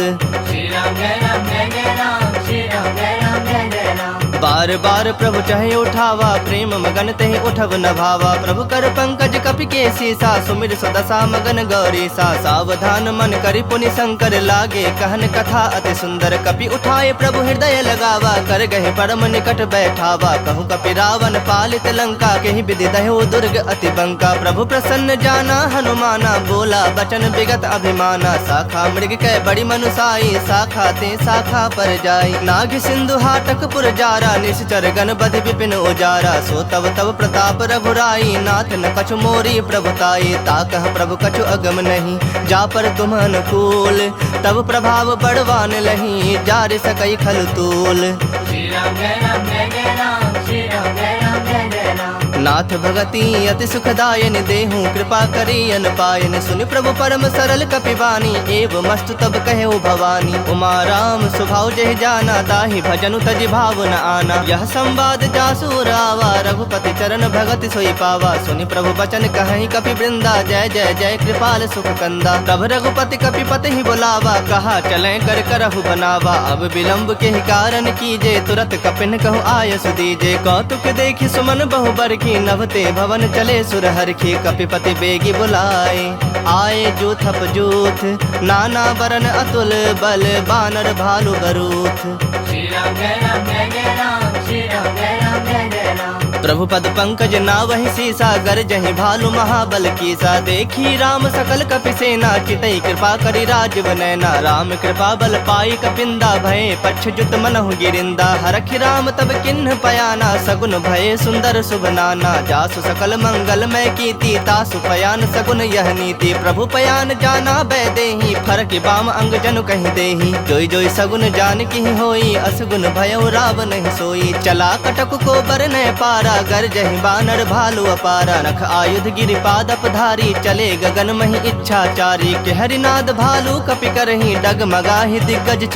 श्री राम जय राम जय जय राम श्री राम जय राम जय जय राम। बार बार प्रभु चाहे उठावा प्रेम मगन तहि उठब न भावा। प्रभु कर पंकज कपि के सीसा सुमिर सुदशा मगन गौरी सा। सावधान मन करि पुनि शंकर लागे कहन कथा अति सुंदर। कपि उठाए प्रभु हृदय लगावा कर गहे परम निकट बैठावा। कहूँ कपि रावण पालित लंका केहि विधि दह्यो दुर्ग अति बंका। प्रभु प्रसन्न जाना हनुमाना बोला बचन विगत अभिमाना। शाखा मृग कै बड़ी मनुसाई शाखा ते शाखा पर जाई। नाग सिंधु हाटक पुर जारा निश्चर गण बधि विपिन उजारा। सो तब तब प्रताप रघुराई नाथ न कछु मोरी प्रभुताई। ताकह प्रभु कछु अगम नहीं जा पर तुम अनुकूल। तब प्रभाव बड़वान लही जार सकई खल तूल। श्री राम जय राम जय जय राम श्री राम जय राम जय जय राम। नाथ भगति अति सुखदायन देहूँ कृपा करी अन पायन। सुनि प्रभु परम सरल कपिवानी एव मस्तु तब कहे भवानी। उमा राम स्वभाव जहि जाना ताहि भजनु तजि भाव न आना। यह संवाद जासु रावा रघुपति चरण भगति सोई पावा। सुनि प्रभु बचन कहि कपि वृंदा जय जय जय कृपाल सुख कंदा। तब रघुपति कपिपति ही बुलावा कहा चले कर करहु बनावा। अब विलंब के ही कारण कीजे तुरत कपिन कहु आयस दीजे। कौतुक देखि सुमन बहु बरखी नभते भवन चले सुरहरखी। कपिपति बेगी बुलाए आए जूथप जूथ नाना बरन अतुल बल बानर भालु बरूथ। श्री राम जय राम जय जय राम श्री राम जय राम जय जय राम। प्रभु पद पंकज नावहि सीसा गर जहि भालु महाबल कीसा। देखी राम सकल कपि सेना चितई कृपा करि राजव नैना। राम कृपा बल पाई कपिंदा भय पक्ष जुत मनहु गिरिंदा। हरखि राम तब किन्ह पयाना सगुन भय सुंदर शुभ नाना। जासु सकल मंगल मय कीर्ति तासु पयान सगुन यह नीति। प्रभु पयान जाना बै देहि फरक बाम अंग जनु कहि देहि। जोई जोई सगुन जान की होई असगुन भयो राव नहीं सोई। चला कटक को बर न पारा गर जहि बानर भालु अपारा। नख आयुध गिरि पादप धारी चले गगन महि इच्छाचारी। के हरिनाद भालु कपि करहि डगमगाहि दिग्गज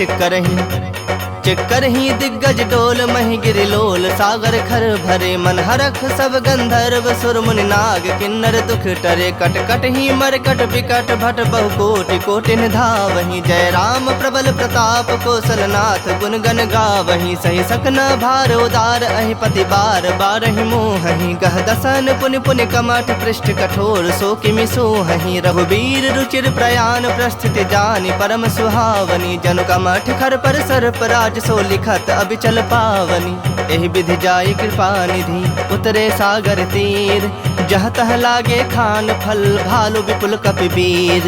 चिक्कर ही दिग्गज डोल महि गिरि लोल। सागर खर भरे मन हरख सब गंधर्व सुर मुनि नाग किन्नर दुख टरे। कट कट ही मरकट विकट भट बहु कोटि कोटि धावहि। जय राम प्रबल प्रताप कौशलनाथ गुण गण गावहि। सही सकना भार उदार अहि पति बार बारहि मोहहि। गह दसन पुनि पुनि कमठ पृष्ठ कठोर सो किमि सोहहि। रघुबीर रुचिर प्रयाण प्रस्थिति जानि परम सुहावनी। जनु कमठ खर पर सर्प राज सो लिखत अबिचल पावनी। एहि विधि जाय कृपा निधि उतरे सागर तीर। जह तह लागे खान फल भालु विपुल कपि वीर।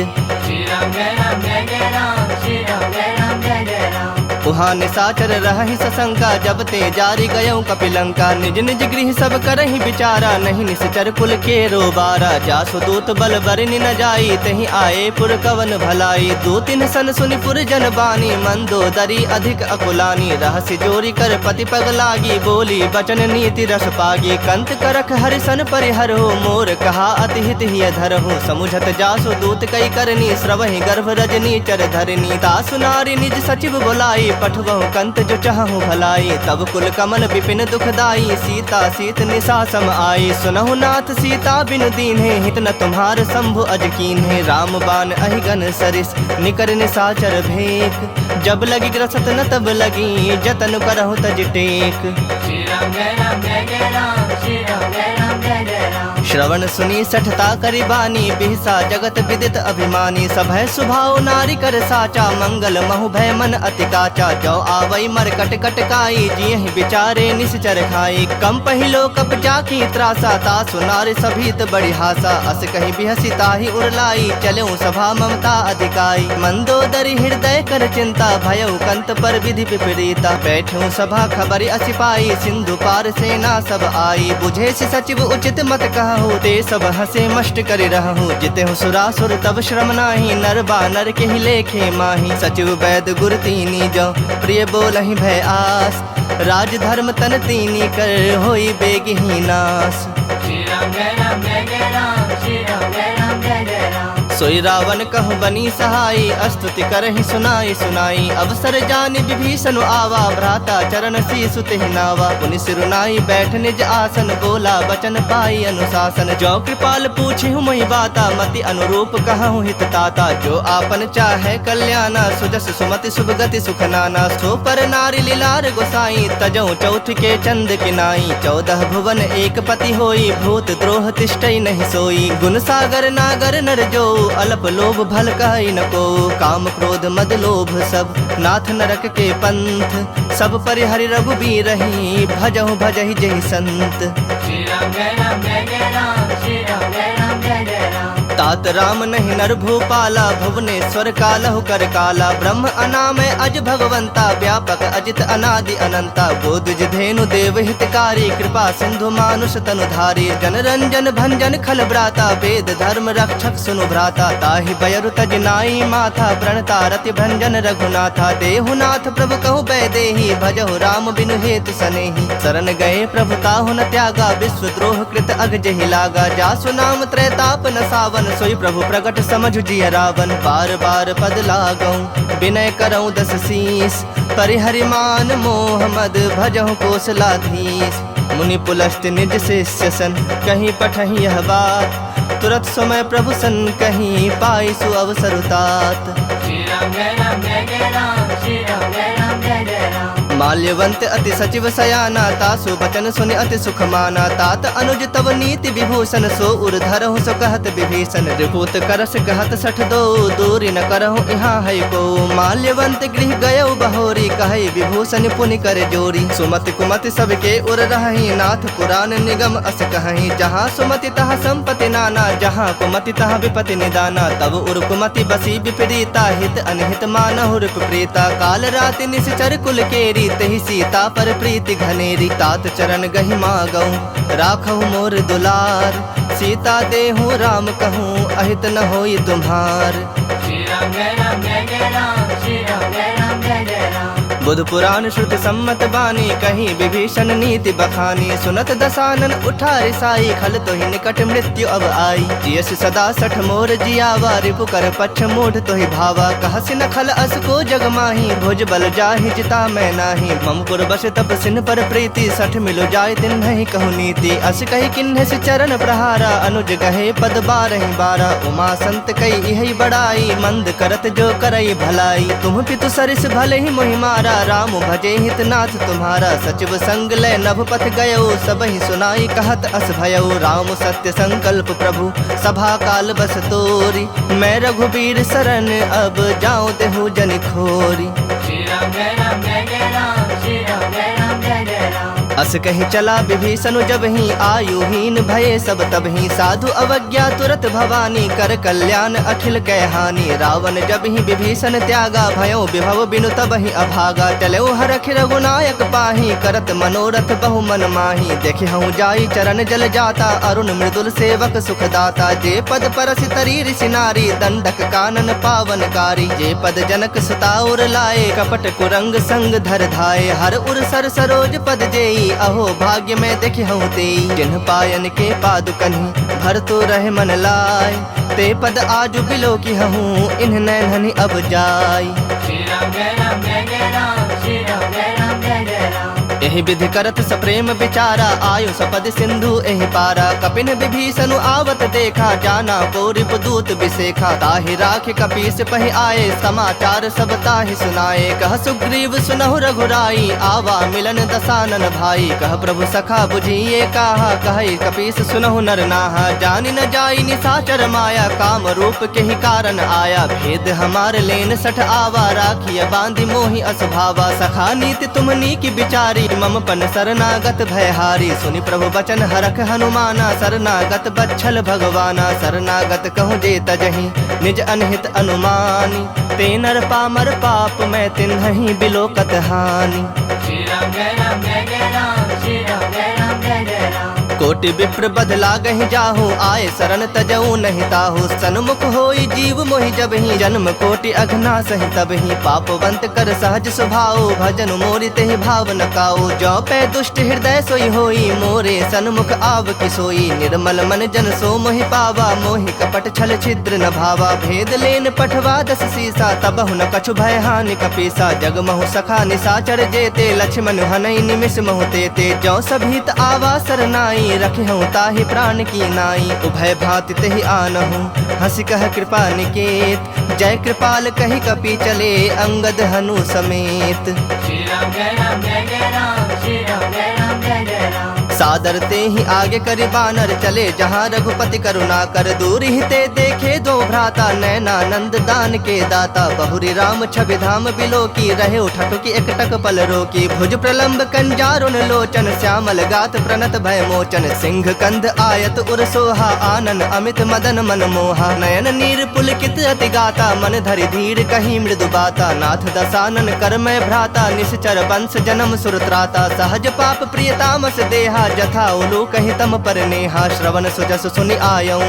श्री राम जय राम जय जय राम श्री राम जय राम जय जय राम। उहाँ निसाचर रहहि सशंका जब ते जारी गयौ कपिलंका। निज निज गृह सब करहि विचारा नहीं निश्चर कुल के रोबारा। जासु दूत बल बरनि न जाई तहि आए पुर कवन भलाई। दो तीन सन सुनि पुर जन बानी मंदोदरी अधिक अकुलानी। रहस्य जोरी कर पति पग लागी बोली बचन नीति रस पागी। कंत करख हरिसन परिहरो मोर कहा अति हित हिय धरहु। समुझत जासु दूत कई करनी श्रवहि गर्भ रजनी चर धरनी। तासु नारी निज सचिव बुलाई पठवहु कंत जो चाहु भलाई। तब कुल कमन विपिन दुखदाई सीता सीत निशा सम आई। सुनहु नाथ सीता बिनु दीन्हे हित न तुम्हार शंभु अज कीन्हे। राम बाण अहिगन सरिस निकर निशाचर भेक। जब लगी ग्रसत न तब लगी जतन करहु तज टेक। श्री राम जय राम जय जय राम श्री राम जय राम जय जय राम। श्रवण सुनी सठता करि बानी बिहसा जगत विदित अभिमानी। सभय सुभाव नारी कर साचा मंगल महु भय मन अति काचा। जो आवई मर कट कट काई जियहि विचारे निश्चर खाई। कम पहिलो कप जाकी त्रासा तासु नारी सभीत बड़ी हासा। अस कहीं बिहसी ताहि उरलाई चलऊ सभा ममता अधिकाई। मंदोदरी हृदय कर चिंता भयउ कंत पर विधि विपरीता। बैठूं सभा खबरि असिपाई सिंधु पार सेना सब आई। बुझे से सचिव उचित मत कहु ते सब हंसे मष्ट करि रहु। जितेहु सुरासुर तब श्रम नाही नर बानर के ही लेखे माही। सचिव वैद गुर तीनी जो प्रिय बोलहि भय आस। राज धर्म तन तीनी कर होई बेगहि नास। श्री राम जय राम जय जय राम श्री राम जय राम जय जय राम। सोई रावण कहु बनी सहाई, स्तुति करहि सुनाई सुनाई। अवसर जानि विभीषण आवा, भ्राता चरण शीसु तेहि नावा। पुनि सिरुनाई बैठ निज आसन, बोला बचन पाई अनुशासन। जो कृपाल पूछिहु मोहि बाता, मति अनुरूप कहूँ हित ताता। जो आपन चाहे कल्याणा, सुजस सुमति शुभ गति सुख नाना। सो पर नारी लीलार गोसाई, तजौ चौथ के चंद किनाई। 14 भुवन एक पति होई, भूत द्रोह तिष्ठई नहीं सोई। गुण सागर नागर नर जो, अल्प लोभ भल कहि न को। काम क्रोध मद लोभ सब, नाथ नरक के पंथ। सब परिहरि रघुबीर रही, भजहु भजहि जहि संत। श्री राम जय राम जय जय राम, श्री राम जय राम जय जय राम। तात राम नहीं नर भूपाला, भुवनेश्वर कालहु कर काला। ब्रह्म अनामय अज भगवंता, व्यापक अजित अनादि अनंता। गोदुज धेनु देव हितकारी, कृपा सिंधु मानुष तनुधारी। जन रंजन भंजन खल ब्राता, वेद धर्म रक्षक सुनु भ्राता। ताहि बयरु तज नाई माथा, प्रणता रति भंजन रघुनाथा। देहुनाथ प्रभु कहु बैदेही, भजहु राम बिनु हेतु सनेही। शरण गए प्रभु ताहु न त्यागा, विश्व द्रोह कृत अग जहि लागा। जासु नाम त्रैताप न सावन, सोई प्रभु प्रगट समझु जिय रावण। बार बार पद लागऊं, विनय करऊं 10 शीस। परिहरि मान मोह मद, भजहु कोसलाधीश। मुनि पुलस्त निज शिष्य सन, कहीं पठहि यह बात। तुरत समय प्रभु सन कहीं, पाई सु अवसर तात। श्री राम जय राम जय जय राम, श्री राम जय राम जय जय राम। माल्यवंत अति सचिव सयाना, तासु बचन सुनि अति सुख माना। तात अनुज तव नीति विभूषण, सो उर धरहु सो कहत विभीषण। रिपुत करस कहत 62, दूरी न करहु यहाँ है को। माल्यवंत गृह गयउ बहोरी, कहै विभूषण पुनि कर जोरी। सुमति कुमति सबके उर रहहि, नाथ पुराण निगम अस कहहि। जहाँ सुमति तहाँ संपत्ति नाना, जहाँ कुमति तहाँ विपति निदाना। तब उर कुमति बसी विपरीता, हित अनहित मानहु रिप प्रीता। काल राति निश्चर कुल केरी, तहि सीता पर प्रीति घनेरी। तात चरण गहि मागऊं, राखहु मोर दुलार। सीता देहु राम कहूँ, अहित न होई तुम्हार। श्री राम जय राम जय जय राम, श्री राम जय राम जय जय राम। बुध पुराण श्रुति सम्मत बानी, कहीं विभीषण नीति बखानी। सुनत दसानन उठा रिसाई, खल तोहि निकट मृत्यु अब आई। जियस सदा 60 मोर जियावा, रिपु कर पक्ष मूढ़ तोहि भावा। कहसि न खल अस को जग माही, भुज बल जाहि जिता मैं नाही। ममपुर बस तप सिन पर प्रीति, 60 मिलो जाय तिन नहीं कहु नीति। अस कही किन्ह से चरण प्रहारा, अनुज कहे पद 12 उमा संत कई इहि बड़ाई, मंद करत जो करई भलाई। तुम पितु सरिस भले ही मोहि मारा, राम भजे हितनाथ तुम्हारा। सचिव संग लय नभ पथ गयो, सब ही सुनाई कहत अस भयो। राम सत्य संकल्प प्रभु, सभा काल बस तोरी। मैं रघुबीर शरण, अब जाऊं देहु जन खोरी। श्री राम जय राम जय जय राम, श्री राम जय राम जय जय राम। अस कही चला विभीषण जब ही, आयुहीन भये सब तब ही। साधु अवज्ञा तुरत भवानी, कर कल्याण अखिल कह हानि। रावण जब ही विभीषण त्यागा, भयो विभव बिनु तब ही अभागा। चलो हरख रघुनायक पाही, करत मनोरथ बहु मन माही। देखे हूँ जाई चरण जल जाता, अरुण मृदुल सेवक सुखदाता। जे पद परस तरी ऋषि नारी, दंडक कानन पावनकारी। जे पद जनक सुताउर लाए, कपट कुरंग संग धर धाये। हर उर सर सरोज पद जेई, अहो भाग्य में देखि हूँ तेई। जिन्ह पायन के पादुकन्हि, भर तो रहे मन लाय। ते पद आजु बिलो की हूँ, इन्ह नैनहनि अब जाय। श्री राम जय राम जय जय राम, श्री राम जय राम जय जय राम। एहि विधि करत सप्रेम विचारा, आयु सपद सिंधु एहि पारा। कपिन विभीषण आवत देखा, जाना को रिपुदूत विसेखा। ताहि राखि कपीस पहि आए, समाचार सब ताहि सुनाए। कह सुग्रीव सुनहु रघुराई, आवा मिलन दसानन भाई। कह प्रभु सखा बुझिए काहा, कहि कपीस सुनहु नर नाहा। जानि न जाई निशाचर माया, काम रूप के ही कारण आया। भेद हमार लेन 60 आवा, राखिय बांधि मोहि असभावा। सखा नीति तुमनी की विचारी, मम पन शरणागत भयहारी। सुनि प्रभु बचन हरख हनुमाना, शरणागत बच्छल भगवाना। शरणागत कहूँ जे तजहि, निज अनहित अनुमानी। ते नर पामर पाप, मैं तिन्हि बिलोकत हानि। श्री राम जय राम जय जय राम, श्री राम जय राम जय जय राम। कोटि विप्र बदला गहि जाहु, आए शरण तजऊ नहीं ताहु। सन्मुख होई जीव मोहि जबहि, जन्म कोटि अघना सहि तबहि। पापवंत कर सहज स्वभाव, भजन मोरि तेहि भाव न काऊ। जो पै दुष्ट हृदय सोई होई, मोरे सन्मुख आव कि सोई। निर्मल मन जन सो मोहि पावा, मोहि कपट छल छिद्र न भावा। भेद लेन पठवा दस सीसा, तबहु न कछु भय हानि कपीसा। जग महु सखा निसाचर जेते, लक्ष्मण हनई निमिष महु तेते। जो सभीत आवा सरनाई, रखिहु ताहि प्राण की नाई। उभय भांति तेहि आनहु, हंसी कह कृपा निकेत। जय कृपाल कहि कपि चले, अंगद हनु समेत। श्री राम जय राम जय जय राम, श्री राम जय राम जय जय राम। सादर ते ही आगे करि बानर चले, जहाँ रघुपति करुणा कर। दूर ही ते देखे दो भ्राता, नैनानंद दान के दाता। बहुरी राम छवि धाम बिलो की, रहे उठटु की एकटक पल रोकी। भुज प्रलंब कंजारुन लोचन, श्यामल गात प्रणत भय मोचन। सिंह कंध आयत उर सोहा, आनन अमित मदन मन मोहा। नयन नीर पुलकित अति गाता, मन धरि धीर कही मृदु बाता। नाथ दसानन कर मैं भ्राता, निश्चर वंश जन्म सुरत्राता। सहज पाप प्रिय तामस देहा, जथा उलू कहि तम पर नेहा। श्रवण सुजस सुनि आयऊ,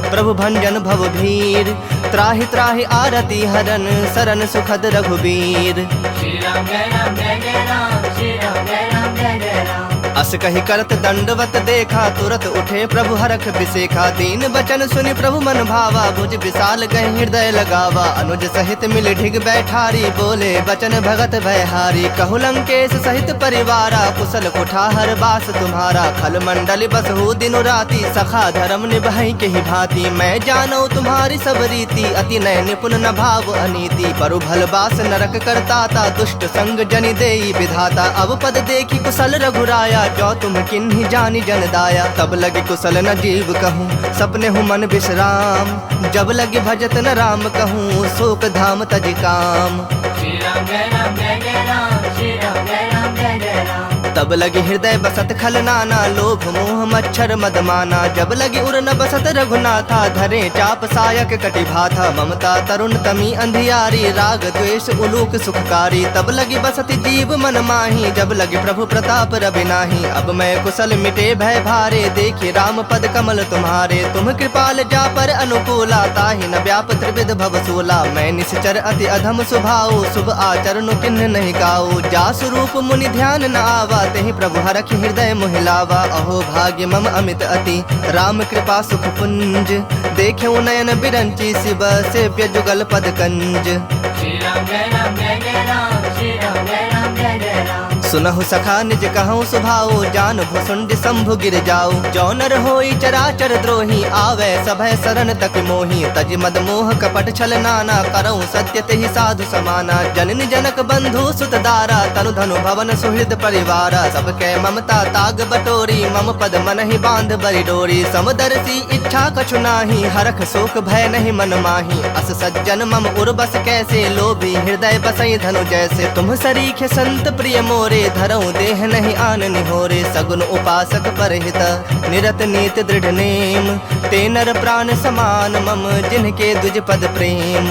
प्रभु भंजन भव भीर। त्राहि त्राहि आरती हरन, सरन सुखद रघुबीर। श्री राम जय राम जय जय राम, श्री राम जय राम जय जय राम। अस कहि करत दंडवत देखा, तुरत उठे प्रभु हरख बिसेखा। दीन बचन सुनि प्रभु मन भावा, भुज विशाल गहि हृदय लगावा। अनुज सहित मिल ढिग बैठारी, बोले बचन भगत भयहारी। कहु लंकेश सहित परिवारा, कुशल कुठार बास तुम्हारा। खल मंडल बसहु दिनु राति, सखा धर्म निभाई के ही भांति। मैं जानौ तुम्हारी सब रीति, अति नय निपुण न भाव अनीति। परु भल बास नरक करताता, दुष्ट संग जनि देई विधाता। अब पद देखी कुशल रघुराया, जो तुम किन्ही जानी जन दाया। तब लगे कुशल न जीव कहूँ, सपने हूँ मन विश्राम। जब लगे भजत न राम कहूँ, शोक धाम तज काम। श्री राम जय राम जय जय राम, श्री राम जय राम जय जय राम। तब लगे हृदय बसत खल नाना, लोभ मोह मच्छर मदमाना। जब लगे उर न बसत रघुनाथा, धरे चाप सायक कटि भाथा। ममता तरुण तमी अंधियारी, राग द्वेष उलूक सुखकारी। तब लगी बसत जीव मन माही, जब लगे प्रभु प्रताप रवि नाही। अब मैं कुशल मिटे भय भारे, देखि राम पद कमल तुम्हारे। तुम कृपाल जा पर अनुकूला, ताहि न व्याप त्रिविध भवसूला। मैं निश्चर अति अधम स्वभाव, शुभ आचरण किन्ह नहीं गाऊ। जा स्वरूप मुनि ध्यान न आवा, तेहि प्रभु हरखि हृदय मोहिलावा। अहो भाग्य मम अमित अति, राम कृपा सुख पुंज। देख्यौ नयन बिरंची, शिव सेव्य जुगल पद कंज। श्री राम जय राम जय जय राम, श्री राम जय राम जय जय राम। सुनहु सखा निज कहूँ सुभाओ, जान भुसुंड शंभु गिर जाओ। जो नर होई चराचर द्रोही, आवे सभय शरण तक मोही। तज मद मोह कपट छल नाना, करऊँ सत्य तेहि साधु समाना। जननी जनक बंधु सुत दारा, तनु धनु भवन सुहृद परिवारा। सबके ममता ताग बटोरी, मम पद मन ही बांध बरि डोरी। समदर्शी इच्छा कछु नाही, हरख शोक भय नहीं मन माही। अस सज्जन मम उर्बस कैसे, लोभी हृदय बसई धनु जैसे। तुम सरीखे संत प्रिय मोरे, धरऊँ देह नहीं आन निहोरे। सगुन उपासक परहित, निरत नीत दृढ़ नेम। ते नर प्राण समान मम, जिनके दुज पद प्रेम।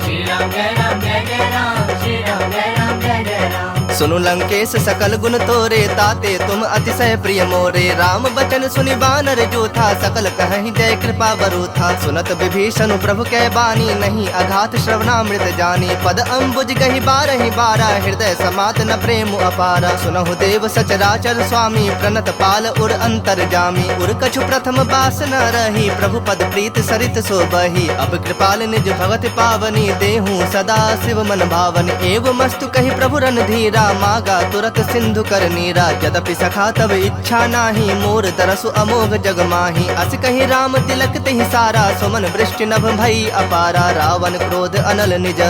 श्री राम जय राम जय जय राम, श्री राम जय राम जय जय राम। सुनु लंकेश सकल गुण तोरे, ताते तुम अतिशय प्रिय मोरे। राम बचन सुनि बानर जोथा, सकल कहि जय कृपा बरूथा। सुनत विभीषण प्रभु कै बानी, नहीं अघात श्रवणामृत जानी। पद अम्बुज गहि बारहि बारा, हृदय समात न प्रेम अपारा। सुनहु देव सचराचर स्वामी, प्रणत पाल उर अंतर जामी। उर कछु प्रथम बास न रही, प्रभु पद प्रीत सरित सो बही। अब कृपाल निज भगत पावनी, देहूँ सदा शिव मन भावनी। एवं मस्तु कहि प्रभु रणधीरा, मागा तुरत सिंधु कर नीरा। यद्यपि सखा तब इच्छा नाही, मोर तरसु अमोघ जग माही। अस कहि राम तिलक तेहि सारा, सुमन वृष्टि नभ भई अपारा। रावण क्रोध अनल निज,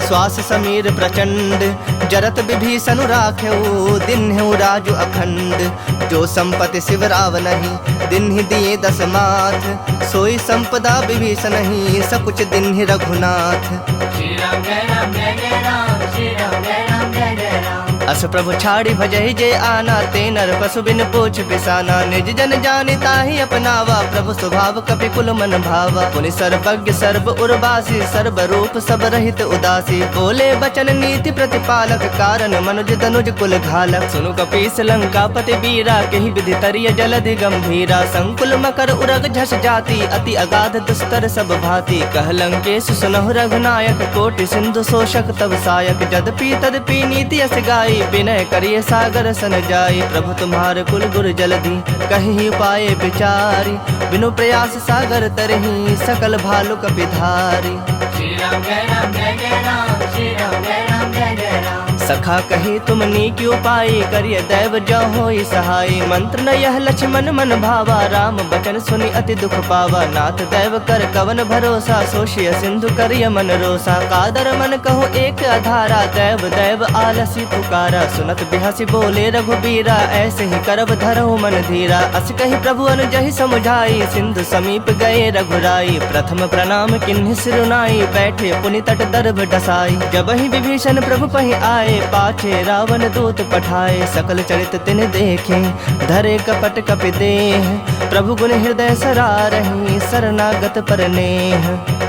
श्वास समीर प्रचंड। जरत विभीषण राख्यऊ, दिन्हु राजु अखंड। जो संपत्ति शिव राव नहीं, दिन्हि दिए दस माथ। सोई संपदा विभीषण नहीं, सकुच दिन्हि रघुनाथ। श्री राम जय राम जय जय राम, श्री राम जय राम जय जय राम। अस प्रभु छाड़ी भजहि जे आना, ते नर पशु बिन पूछ बिसाना। निज जन जानि ताहि अपनावा, प्रभु स्वभाव कपि कुल मन भावा। पुनि सर्वज्ञ सर्व उर्वासी, सर्व रूप सब रहित उदासी। बोले बचन नीति प्रतिपालक, कारण मनुज तनुज कुल घालक। सुनु कपीस लंकापति बीरा, केहि विधि तरिय जलधि गंभीरा। संकुल मकर उरग झस जाति, अति अगाध दुस्तर सब भांति। कह लंकेश सुनहु रघुनायक, कोटि सिंधु शोषक तब सायक। जदपि तदपि नीति अस गाई, विनय करिए सागर सन जाई। प्रभु तुम्हारे कुल गुर जलधि, कहि उपाय विचारी। बिनु प्रयास सागर तरहि, सकल भालु कपिधारी। श्री राम जय राम जय जय राम, श्री राम जय राम जय जय राम। सखा कही तुम नीक उपाय, करिय दैव जो होई सहाय। मंत्र न यह लक्ष्मण मन भावा, राम बचन सुनि अति दुख पावा। नाथ दैव कर कवन भरोसा, सोशिय सिंधु करिय मन रोसा। कादर मन कहो एक अधारा, दैव दैव आलसी पुकारा। सुनत बिहसी बोले रघुबीरा, ऐसे ही करब धरहु मन धीरा। अस कही प्रभु अनुजहि समुझाई, सिंधु समीप गए रघुराई। प्रथम प्रणाम किन्हि सिरुनाई, बैठे पुनि तट दर्भ डसाई। जब ही विभीषण प्रभु पहि आए, पाछे रावण दूत पठाए। सकल चरित तिन देखे, धरे कपट कपि देह। प्रभु गुण हृदय सरारहि, शरणागत पर नेह।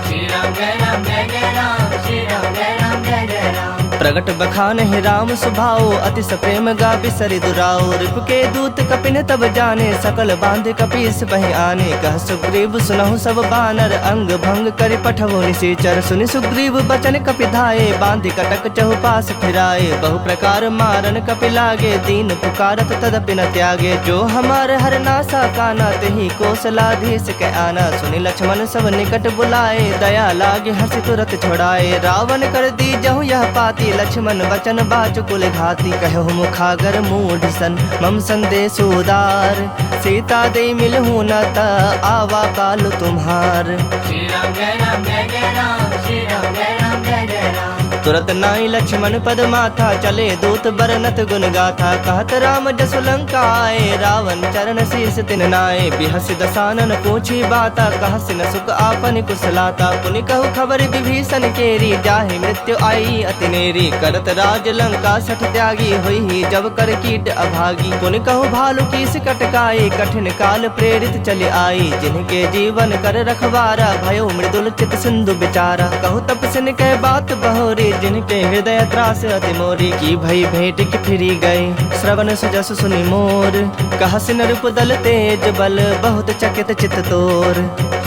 श्री राम जय राम जय जय राम, श्री राम जय राम जय जय राम। प्रगट बखानहि राम सुभाओ, अति सप्रेम गापि सरि दुराओ। रिपु के दूत कपिन तब जाने, सकल बांध कपीस बहि आने। कह सुग्रीव सुनहु सब बानर, अंग भंग करि पठवो निशाचर। सुनि सुग्रीव बचन कपि धाये, बांधि कटक चहुपास फिराए। बहु प्रकार मारन कपि लागे, दीन पुकारत तदपि न त्यागे। जो हमार हर नासा काना, तेहि कौशलाधीश के आना। सुनि लक्ष्मण सब निकट बुलाए, दया लागे हंसी तुरत छोड़ाए। रावण कर दी जहु यह पाती, लक्ष्मण बचन बाच कुल घाती। कहु मुखागर मूढ़ सन, मम संदेश उदार। सीता दे मिलहु न ता, आवा काल तुम्हार। श्री राम जय राम जय जय राम, श्री राम जय राम जय जय राम। तुरत नाई लक्ष्मण पद माथा, चले दूत बरनत गुण गाथा। कहत राम जसु लंका आए, रावण चरण शीस तिन नाए। बिहसि दसानन पूछी बाता, कहसि न सुख आपन कुशलाता। पुनि कहु खबर विभीषण केरी, जाहि मृत्यु आई अति नेरी। करत राज लंका सठ त्यागी, होई जब कर कीट अभागी। पुनि कहु भालु कीस कटकाई, कठिन काल प्रेरित चले आई। जिनके जीवन कर रखवारा, भयो मृदुल चित सिंधु बिचारा। कहु तपस्विन कह बात बहोरी, जिनके हृदय त्रास अति मोरी। की भई भेंट की फिरी गए, श्रवण सुजस सुनि मोर। कहसि नृप दल तेज बल, बहुत चकित चित तोर।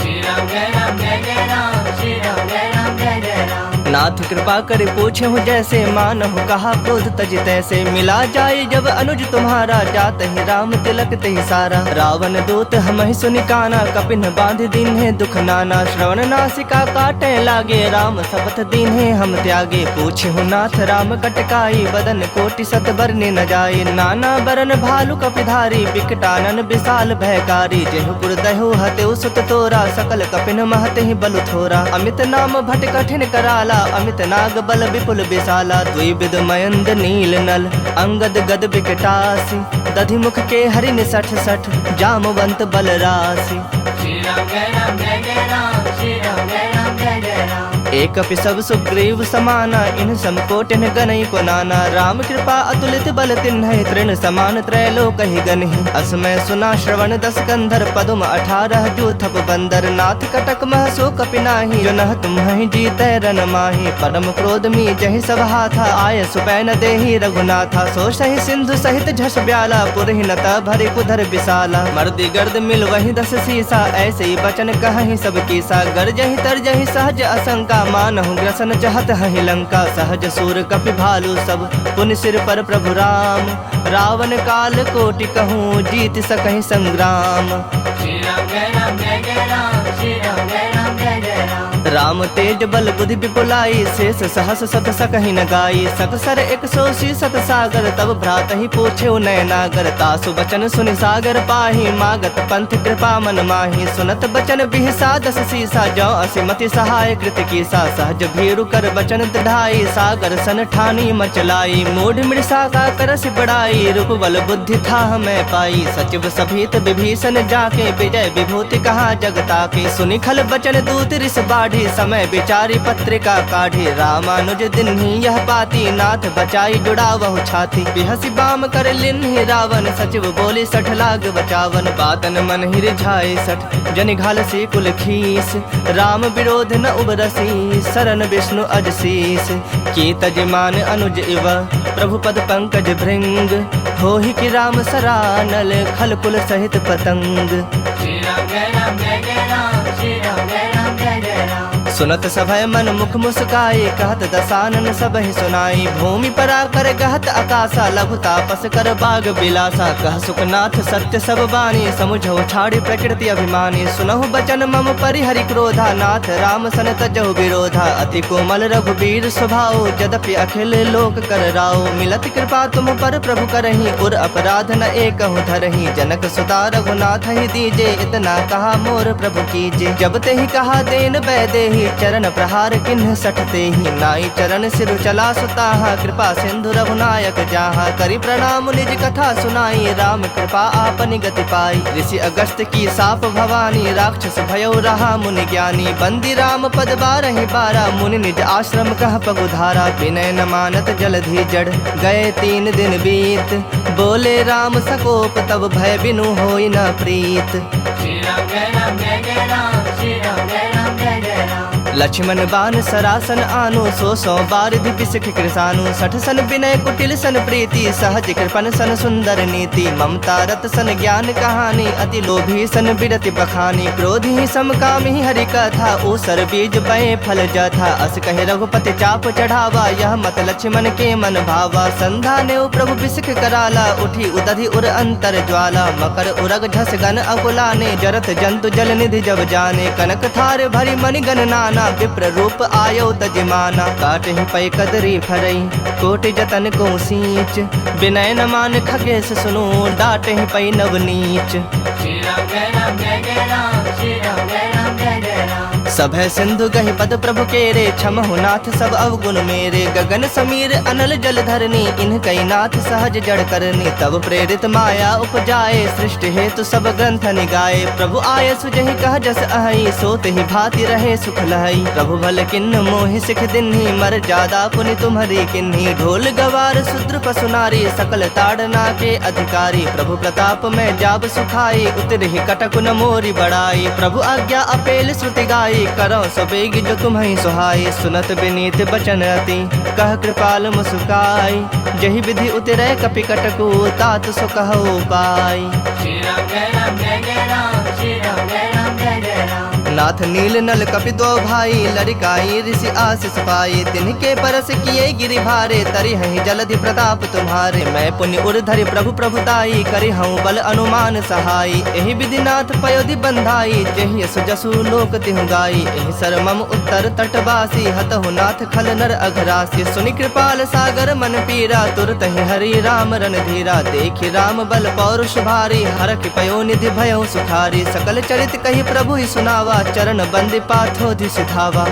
श्री राम जय राम जय जय राम, श्री राम जय राम जय जय राम। नाथ कृपा कर पूछे हूँ जैसे, मानहु कहा क्रोध तज तैसे। मिला जाए जब अनुज तुम्हारा, जात ही राम तिलक तहि सारा। रावण दूत हमहि सुनि काना, कपिन बांध दीन्हे दुख नाना। श्रवण नासिका काटे लागे, राम शपथ दीन्हे हम त्यागे। पूछे हूँ नाथ राम कटकाई, बदन कोटि सत बरने न जाए। नाना बरन भालु कपिधारी, बिकटानन विशाल भयकारी। जेहु पुर दहु हतेउ सुत तोरा, सकल कपिन महते ही बलु थोरा। अमित नाम भट कठिन कराला, अमित नाग बल विपुल विशाला। द्विविध मयंद नील नल, अंगद गद विकटासी। दधि मुख के हरिन सठ सठ, जामवंत बल राशि। श्री राम जय राम जय जय राम, श्री राम जय राम जय जय राम। एक अपि सब सुग्रीव समाना, इन समकोटिन गनई को नाना। राम कृपा अतुलित बल तिन्हि, तृण समान त्रैलोक ही गनहि। असमय सुना श्रवण दस कंधर, पदुम 18 जूथप बंदर। नाथ कटक मह सो कपि नाही, जो नह तुम्हि जीतै रन माही। परम क्रोध मी जहि सब हाथा, आय सुपैन देहि रघुनाथा। सो सहि सिंधु सहित झस ब्याला, पुरहि न भरि कुधर विशाला। मर्दी गर्द मिल वही 10 सीसा, ऐसे ही बचन कहहि सब कीसा। गरजहि तरजहि सहज असंका, मानहु ग्रसन चाहत हहि लंका। सहज सूर कपि भालु सब, पुनि सिर पर प्रभु राम। रावण काल कोटि कहूँ, जीत सकहि संग्राम। श्री राम जय राम जय जय राम, श्री राम जय राम जय जय राम। राम तेज बल बुद्धि विपुलाई, शेष सहस सत सकहि न गाई। सकसर 180 सत सागर, तब भ्रात ही पूछे नय नागर। तासु बचन सुनि सागर पाही, मागत पंथ कृपा मन माही। सुनत बचन बिहसा 10 सीसा, जो असिमति सहाय कृत कीसा। सहज भीरु कर बचन दृढ़ाई, सागर सन ठानी मचलाई। मूढ़ मृषा का करस बड़ाई, रूप बल बुद्धि था मैं पाई। सचिव सभीत विभीषण जाके, विजय विभूति कहा जगता के। सुनि खल बचन दूत रिस बाढ़ी, काढ़ी समय विचारी पत्रिका काढ़ी रामानुज दिन्ही यह पाती नाथ बचाई जुड़ा वह छाती बिहसी बाम कर लिन्ही रावण सचिव बोली 60 लाग बचावन बातन मन ही रिझाए 60 जनि घाल सी कुल खीस राम विरोध न उबरसी शरण विष्णु अजशीस की तजमान अनुज इव प्रभु पद पंकज भृंग हो ही कि राम सरानल खल कुल सहित पतंग। श्री राम जय राम जय जय राम श्री राम जय राम जय जय राम। सुनत सभय मन मुख मुस्काए कहत दसानन सब ही सुनाई भूमि परा कर कहत आकाशा लघु तापस कर बाग बिलासा कह सुखनाथ सत्य सब बानी समुझो छाड़ी प्रकृति अभिमानी सुनहु बचन मम परिहरि क्रोधा नाथ राम सन तजहु विरोधा अति कोमल रघुबीर स्वभाव यद्यपि अखिल लोक कर राव मिलत कृपा तुम पर प्रभु करही उर अपराध न एकहु धरही जनक सुता रघुनाथ ही दीजे इतना कहा मोर प्रभु कीजे जब ते ही कहा देन बैदेही चरण प्रहार किन्ह सठते ही नाई चरण सिर चला सुताहा कृपा सिंधु रघुनायक जाहा करी प्रणाम निज कथा सुनाई राम कृपा आपनि गति पाई ऋषि अगस्त की साप भवानी राक्षस भयो रहा मुनि ज्ञानी बंदी राम पद बारहि बारा मुनि निज आश्रम कह पगुधारा विनय न मानत जलधि जड़ गए 3 दिन बीत बोले राम सकोप तब भय बिनु होई न प्रीत। श्री राम जय राम जय जय राम श्री राम जय राम जय जय राम। लक्ष्मण बान सरासन आनु 100 बारिधि पिसख कृसानु 60 सन विनय कुटिल सन प्रीति सहज कृपन सन सुंदर नीति ममता रत सन ज्ञान कहानी अति लोभी सन बिरति बखानी क्रोधी समकामी हरि कथा ऊसर बीज बय फल जथा अस कहे रघुपति चाप चढ़ावा यह मत लक्ष्मण के मन भावा संधा ने प्रभु बिसख कराला उठी उदधि उर अंतर ज्वाला मकर उरग झस गन अकुलाने जरत जंतु जल निधि जब जाने कनक थार भरी मणि गण नाना विप्र रूप आयो तजमाना काट ही पै कदरी फरई कोटि जतन को सींच विनय न मान खगेश सुनो डाट ही पै नवनीच। श्री राम जय राम जय जय राम श्री राम जय राम जय जय राम। सभय सिंधु गहि पद प्रभु केरे क्षमहु नाथ सब अवगुण मेरे गगन समीर अनल जल धरनी इन कई नाथ सहज जड़ करनी तब प्रेरित माया उपजाए सृष्टि हेतु सब ग्रंथ निगाए प्रभु आय सुजहि कह जस अहि सोत ही भांति रहे सुख लहई प्रभु भल किन्न मोहि सिख दिन्ही मर जादा पुनि तुम्हारी किन्ही ढोल गवार शूद्र पशु नारी सकल ताड़ना के अधिकारी प्रभु प्रताप में जाब सुखाई उतर ही कटक न मोरी बड़ाई प्रभु आज्ञा अपेल श्रुति गाई करो सबेग जो तुम्हें सुहाई सुनत विनीत बचन अति कह कृपाल मुस्काई जही विधि उतरे कपि कटकु तात सो कहो पाई। श्री राम जय राम जय जय राम श्री राम जय राम जय जय राम। नाथ नील नल कपि दो भाई लड़िकाई ऋषि आशीष पाई तिनके परस किए गिरि भारे तरि हहि जलधि प्रताप तुम्हारे मैं पुण्य उर्धरि प्रभु प्रभुताई करि हूँ बल अनुमान सहाई एहि विधि नाथ पयोधि बंधाई जेहि यस जसु लोक तिहु गाई एहि सर मम उत्तर तटवासी हतहु नाथ खल नर अघरासी सुनि कृपाल सागर मन पीरा तुरत ही हरि राम रणधीरा देखि राम बल पौरुष भारी हरख पयो निधि भयो सुखारी सकल चरित कही प्रभु ही सुनावा चरण बंदी पाथोधि सिधावा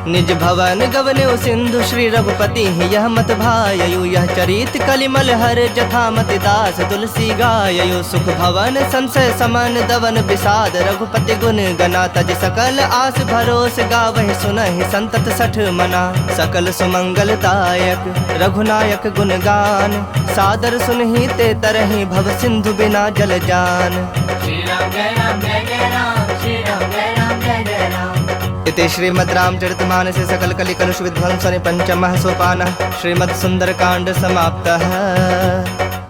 निज भवन गवन्यो सिंधु श्री रघुपति यह मत भाययु यह चरित कलिमल हर जथा मति दास तुलसी गाययु सुख भवन संशय समन दवन विषाद रघुपति गुण गना तज सकल आस भरोस गावहि सुनहि संतत 60 मना सकल सुमंगलदायक रघुनायक गुण गान सादर सुनहि ते तरहि भव सिंधु बिना जल जान। श्री राम जय राम जय जय राम श्री राम जय राम जय जय राम। इति श्रीमद् रामचरितमानसे सकल कलि कलुष विध्वंसने पंचमः सोपानः श्रीमद् सुंदरकांड समाप्तः।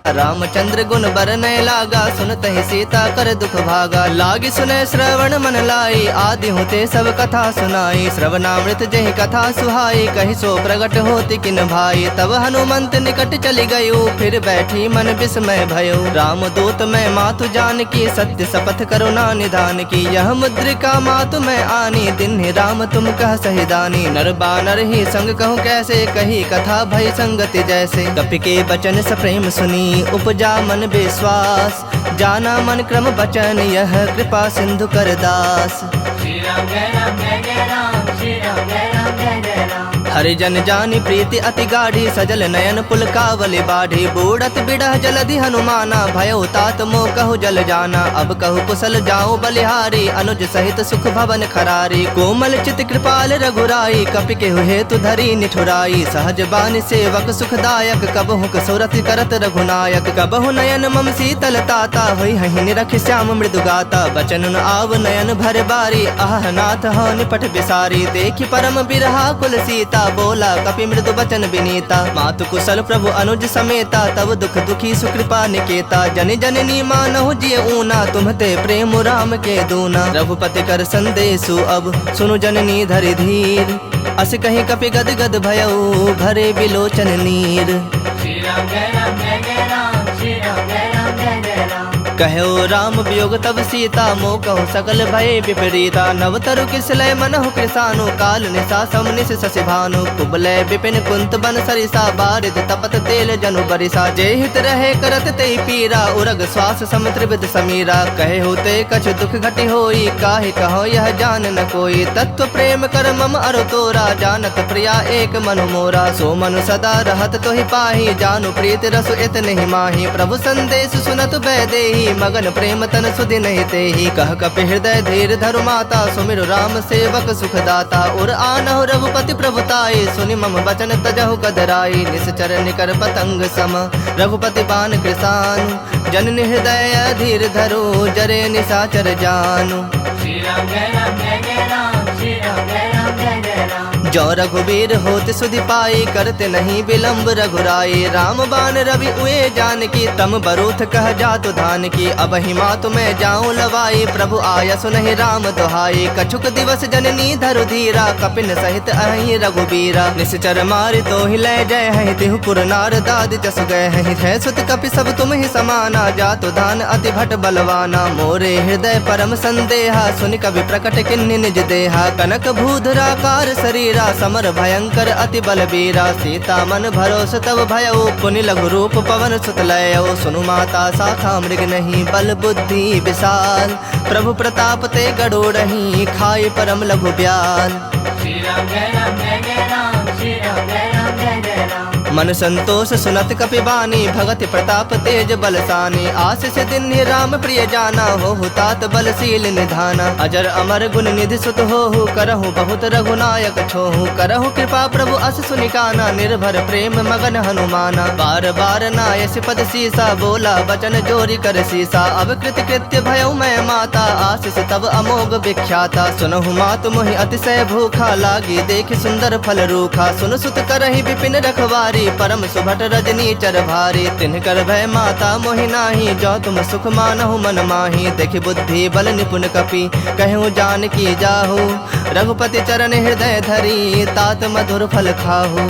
रामचंद्र गुण बरनय लागा सुनत ही सीता कर दुख भागा लागी सुने श्रवण मन लाई आदि होते सब कथा सुनाई श्रवणामृत जहि कथा सुहाई कहि सो प्रगट होति किन भाई तब हनुमंत निकट चली गयो फिर बैठी मन विस्मय भयो राम दूत मैं मातु जान की सत्य शपथ करुणा निधान की यह मुद्रिका मातु मैं आनी दिन राम तुम कह सही दानी नर बानर ही संग कहूँ कैसे कही कथा भई संगति जैसे कपि के बचन सप्रेम सुनी उपजा मन विश्वास जाना मन क्रम बचन यह कृपा सिंधु कर दास। श्री राम जय राम जय जय राम श्री राम जय राम जय जय राम। हरिजन जानी प्रीति अति गाढ़ी सजल नयन पुलकावली बाढ़ी बूढ़त बिड़ह जलधि हनुमाना भयो तात मोह कहु जल जाना अब कहु कुशल जाऊं बलिहारी अनुज सहित सुख भवन खरारी कोमल चित कृपाल रघुराई कपि केहु हेतु धरी निठुराई सहज बानी सेवक सुखदायक कबहु कसुरति करत रघुनायक कबहु नयन मम शीतल ताता होई हहि निरख श्याम मृदु गाता बचन न आव नयन भर बारी आह नाथ हो निपट बिसारी देखि परम बिरहा कुल सीता बोला कपि मृदु बचन बिनीता मातु कुशल प्रभु अनुज समेता तब दुख दुखी सुकृपा निकेता जन जननी मानहु जिय ऊना तुम्हते प्रेम राम के दूना रघुपति कर संदेशु अब सुनु जननी धरि धीर अस कहीं कपि गद गद भयउ भरे बिलोचन नीर श्री राम जय राम जय जय राम श्री राम जय राम जय जय राम कहो राम वियोग तब सीता मोह कहु सकल भय विपरीता नव तरु किसलय मनहु कृसानु काल निशा समनिस शशि भानु कुबलय विपिन कुंत बन सरिसा बारिद तपत तेल जनु बरिसा जय हित रहे करत ते पीरा उरग श्वास समुद्रविद समीरा कहे होते कछ दुख घटि होई काहे कहो यह जान न कोई तत्व प्रेम कर मम अरु तोरा जानत प्रिया एक मनु मोरा सो मनु सदा रहत तो ही पाही जानु प्रीत रसु इत नहीं माही प्रभु संदेश सुनत बैदेही मगन प्रेम तन सुधि नहीं तेहि कह कपि हृदय धीर धरु माता सुमिर राम सेवक सुखदाता उर आनहु रघुपति प्रभुताई सुनि मम बचन तजहु कदराई निश्चर निकर पतंग सम रघुपति बान कृसानु जननि हृदय धीर धरो जरे निशाचर जानु श्री राम जय राम जय जय राम श्री राम जय राम जय जय राम जो रघुबीर होत सुधि पाई करते नहीं विलम्ब रघुराई राम बान रवि उए जान की तम बरूथ कह जातु धान की अब हिमा तुम्हें जाऊं लवाई प्रभु आया सुनहि राम दुहाई कछुक दिवस जननी धरु धीरा कपिन सहित अहि रघुबीरा निश्चर मारि तो ही लय जय है तिहु पुर नार दादि जस गए है सुत कपि सब तुम ही समाना जातु धान अति भट बलवाना मोरे हृदय परम संदेहा सुनि कवि प्रकट किन्नि निज देहा कनक भूधराकार शरीरा समर भयंकर अति बलबीरा सीता मन भरोस तब भयउ पुनि लघु रूप पवन सुत लयउ सुनु माता शाखा मृग नहीं बल बुद्धि विशाल प्रभु प्रताप ते गरुड़हि खाई परम लघु ब्याल श्री राम जय राम जय जय राम श्री राम जय राम जय जय राम मन संतोष सुनत कपि बानी भगति प्रताप तेज बलसानी आशीष दिन राम प्रिय जाना हो तात बलशील निधाना अजर अमर गुण निधि सुत हो करहु बहुत रघुनायक छोहु करहु कृपा प्रभु अस सुनिकाना निर्भर प्रेम मगन हनुमाना बार बार नायस पद सीसा बोला बचन जोरी कर सीसा अब कृत कृत्य भयउ मैं माता आशीष तब अमोघ विख्याता सुनहु मातु मोहि अतिशय भूखा लागी देखि सुंदर फल रूखा सुन सुत करहि विपिन रखवारी परम सुभट रजनी चर भारी तिन्ह कर भय माता मोहि नाही जो तुम सुख मानहु मन माही देखि बुद्धि बल निपुण कपि कहूँ जान की जाहु रघुपति चरण हृदय धरी तात मधुर फल खाहु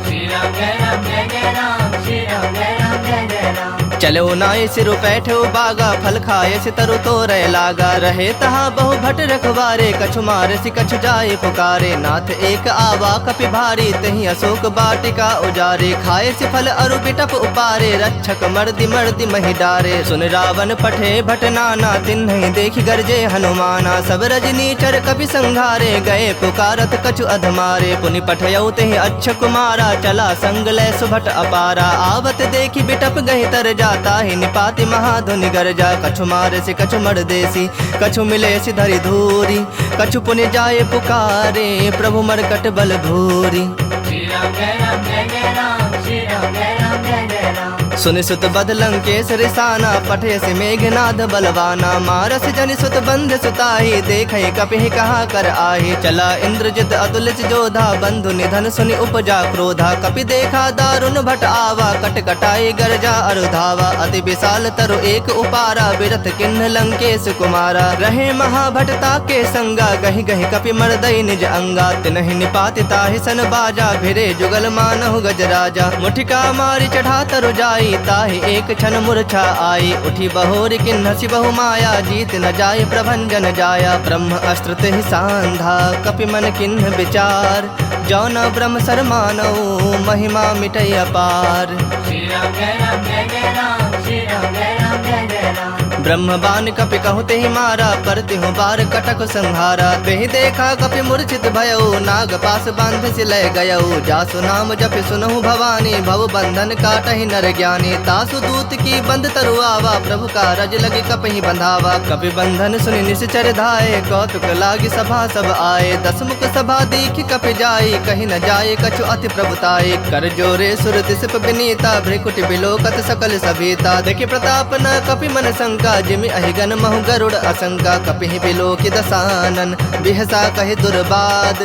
श्री राम जय राम जय जय राम श्री राम जय राम जय जय राम चलो नाय सिरु बैठो बागा फल खाए से तरु तो रह लागा रहे तहा बहु भट रखवारे कछु मारे सि कछु जाए पुकारे नाथ एक आवा कपि भारी तही अशोक बाटिका उजारे खाए से फल अरु बिटप उपारे रक्षक मर्दि मर्दि महि डारे सुन रावण पठे भट नाना तिन्हि देखि गरजे हनुमाना सब रजनी चर कपि संघारे गए पुकारत कछु अधमारे पुनि पठयउ तेहि अच्छ कुमारा चला संग लय सुभट अपारा आवत देखि बिटप गहि तर जाता ही निपाति महाधुनि गरजा कछु मारे से कछु मर देसी कछु मिले से धरि धूरी कछु पुनि जाए पुकारे प्रभु मरकट बल भूरी श्री राम जय राम जय जय राम श्री राम जय राम जय जय राम सुनि सुत बद लंकेश रिसाना पठे से मेघनाद बलवाना मारस जनि सुत बंध सुताही देखे कपिहि कहाँ कर आही चला इंद्रजित अतुलित जोधा बंधु निधन सुनि उपजा क्रोधा कपि देखा दारुण भट आवा कट कटाई गरजा अरुधावा अति विशाल तरु एक उपारा बिरथ किन्ह लंकेश कुमारा रहे महाभटता के संगा गहि गहि कपि मर्दई निज अंगा तिनहि निपाति ताहि सन बाजा भिरे जुगल मानहु गजराजा मुठिका मारि चढ़ा तरु जाई ताहि एक क्षण मूर्छा आई उठी बहोर किन्ह सि बहु माया जीत न जाय प्रभंजन जाया ब्रह्म अस्त्र तेहि सांधा कपि मन किन्ह विचार जौन ब्रह्म सरमानौ महिमा मिटै अपार श्री राम जय राम जय जय राम श्री राम जय राम जय जय राम ब्रह्म बाण कपि कहु तेहि मारा, पर तिहु बार कटक संहारा। तेहि देखा कपि मूर्छित भयउ, नाग पास बांध सिलय गयउ। जासु नाम जपि सुनहु भवानी, भव बंधन काटहि नर ज्ञानी। तासु दूत की बंद तरुआवा, प्रभु का रज लगे कपहि बंधावा। कपि बंधन सुनि निश्चर धाये, कौतुक लागी सभा सब आए। दसमुख सभा दीख कपि जाई, कहीं न जाए कछु अति प्रभुताई। कर जोरे सुर तिसप विनीता, भ्रिकुटि बिलोकत सकल सभीता। देखि प्रताप न कपि मन शंका, जिमि अहिगन महु गरुड़ असंका। कपिहि बिलोकि दसानन, बिहसा कहि दुर्बाद।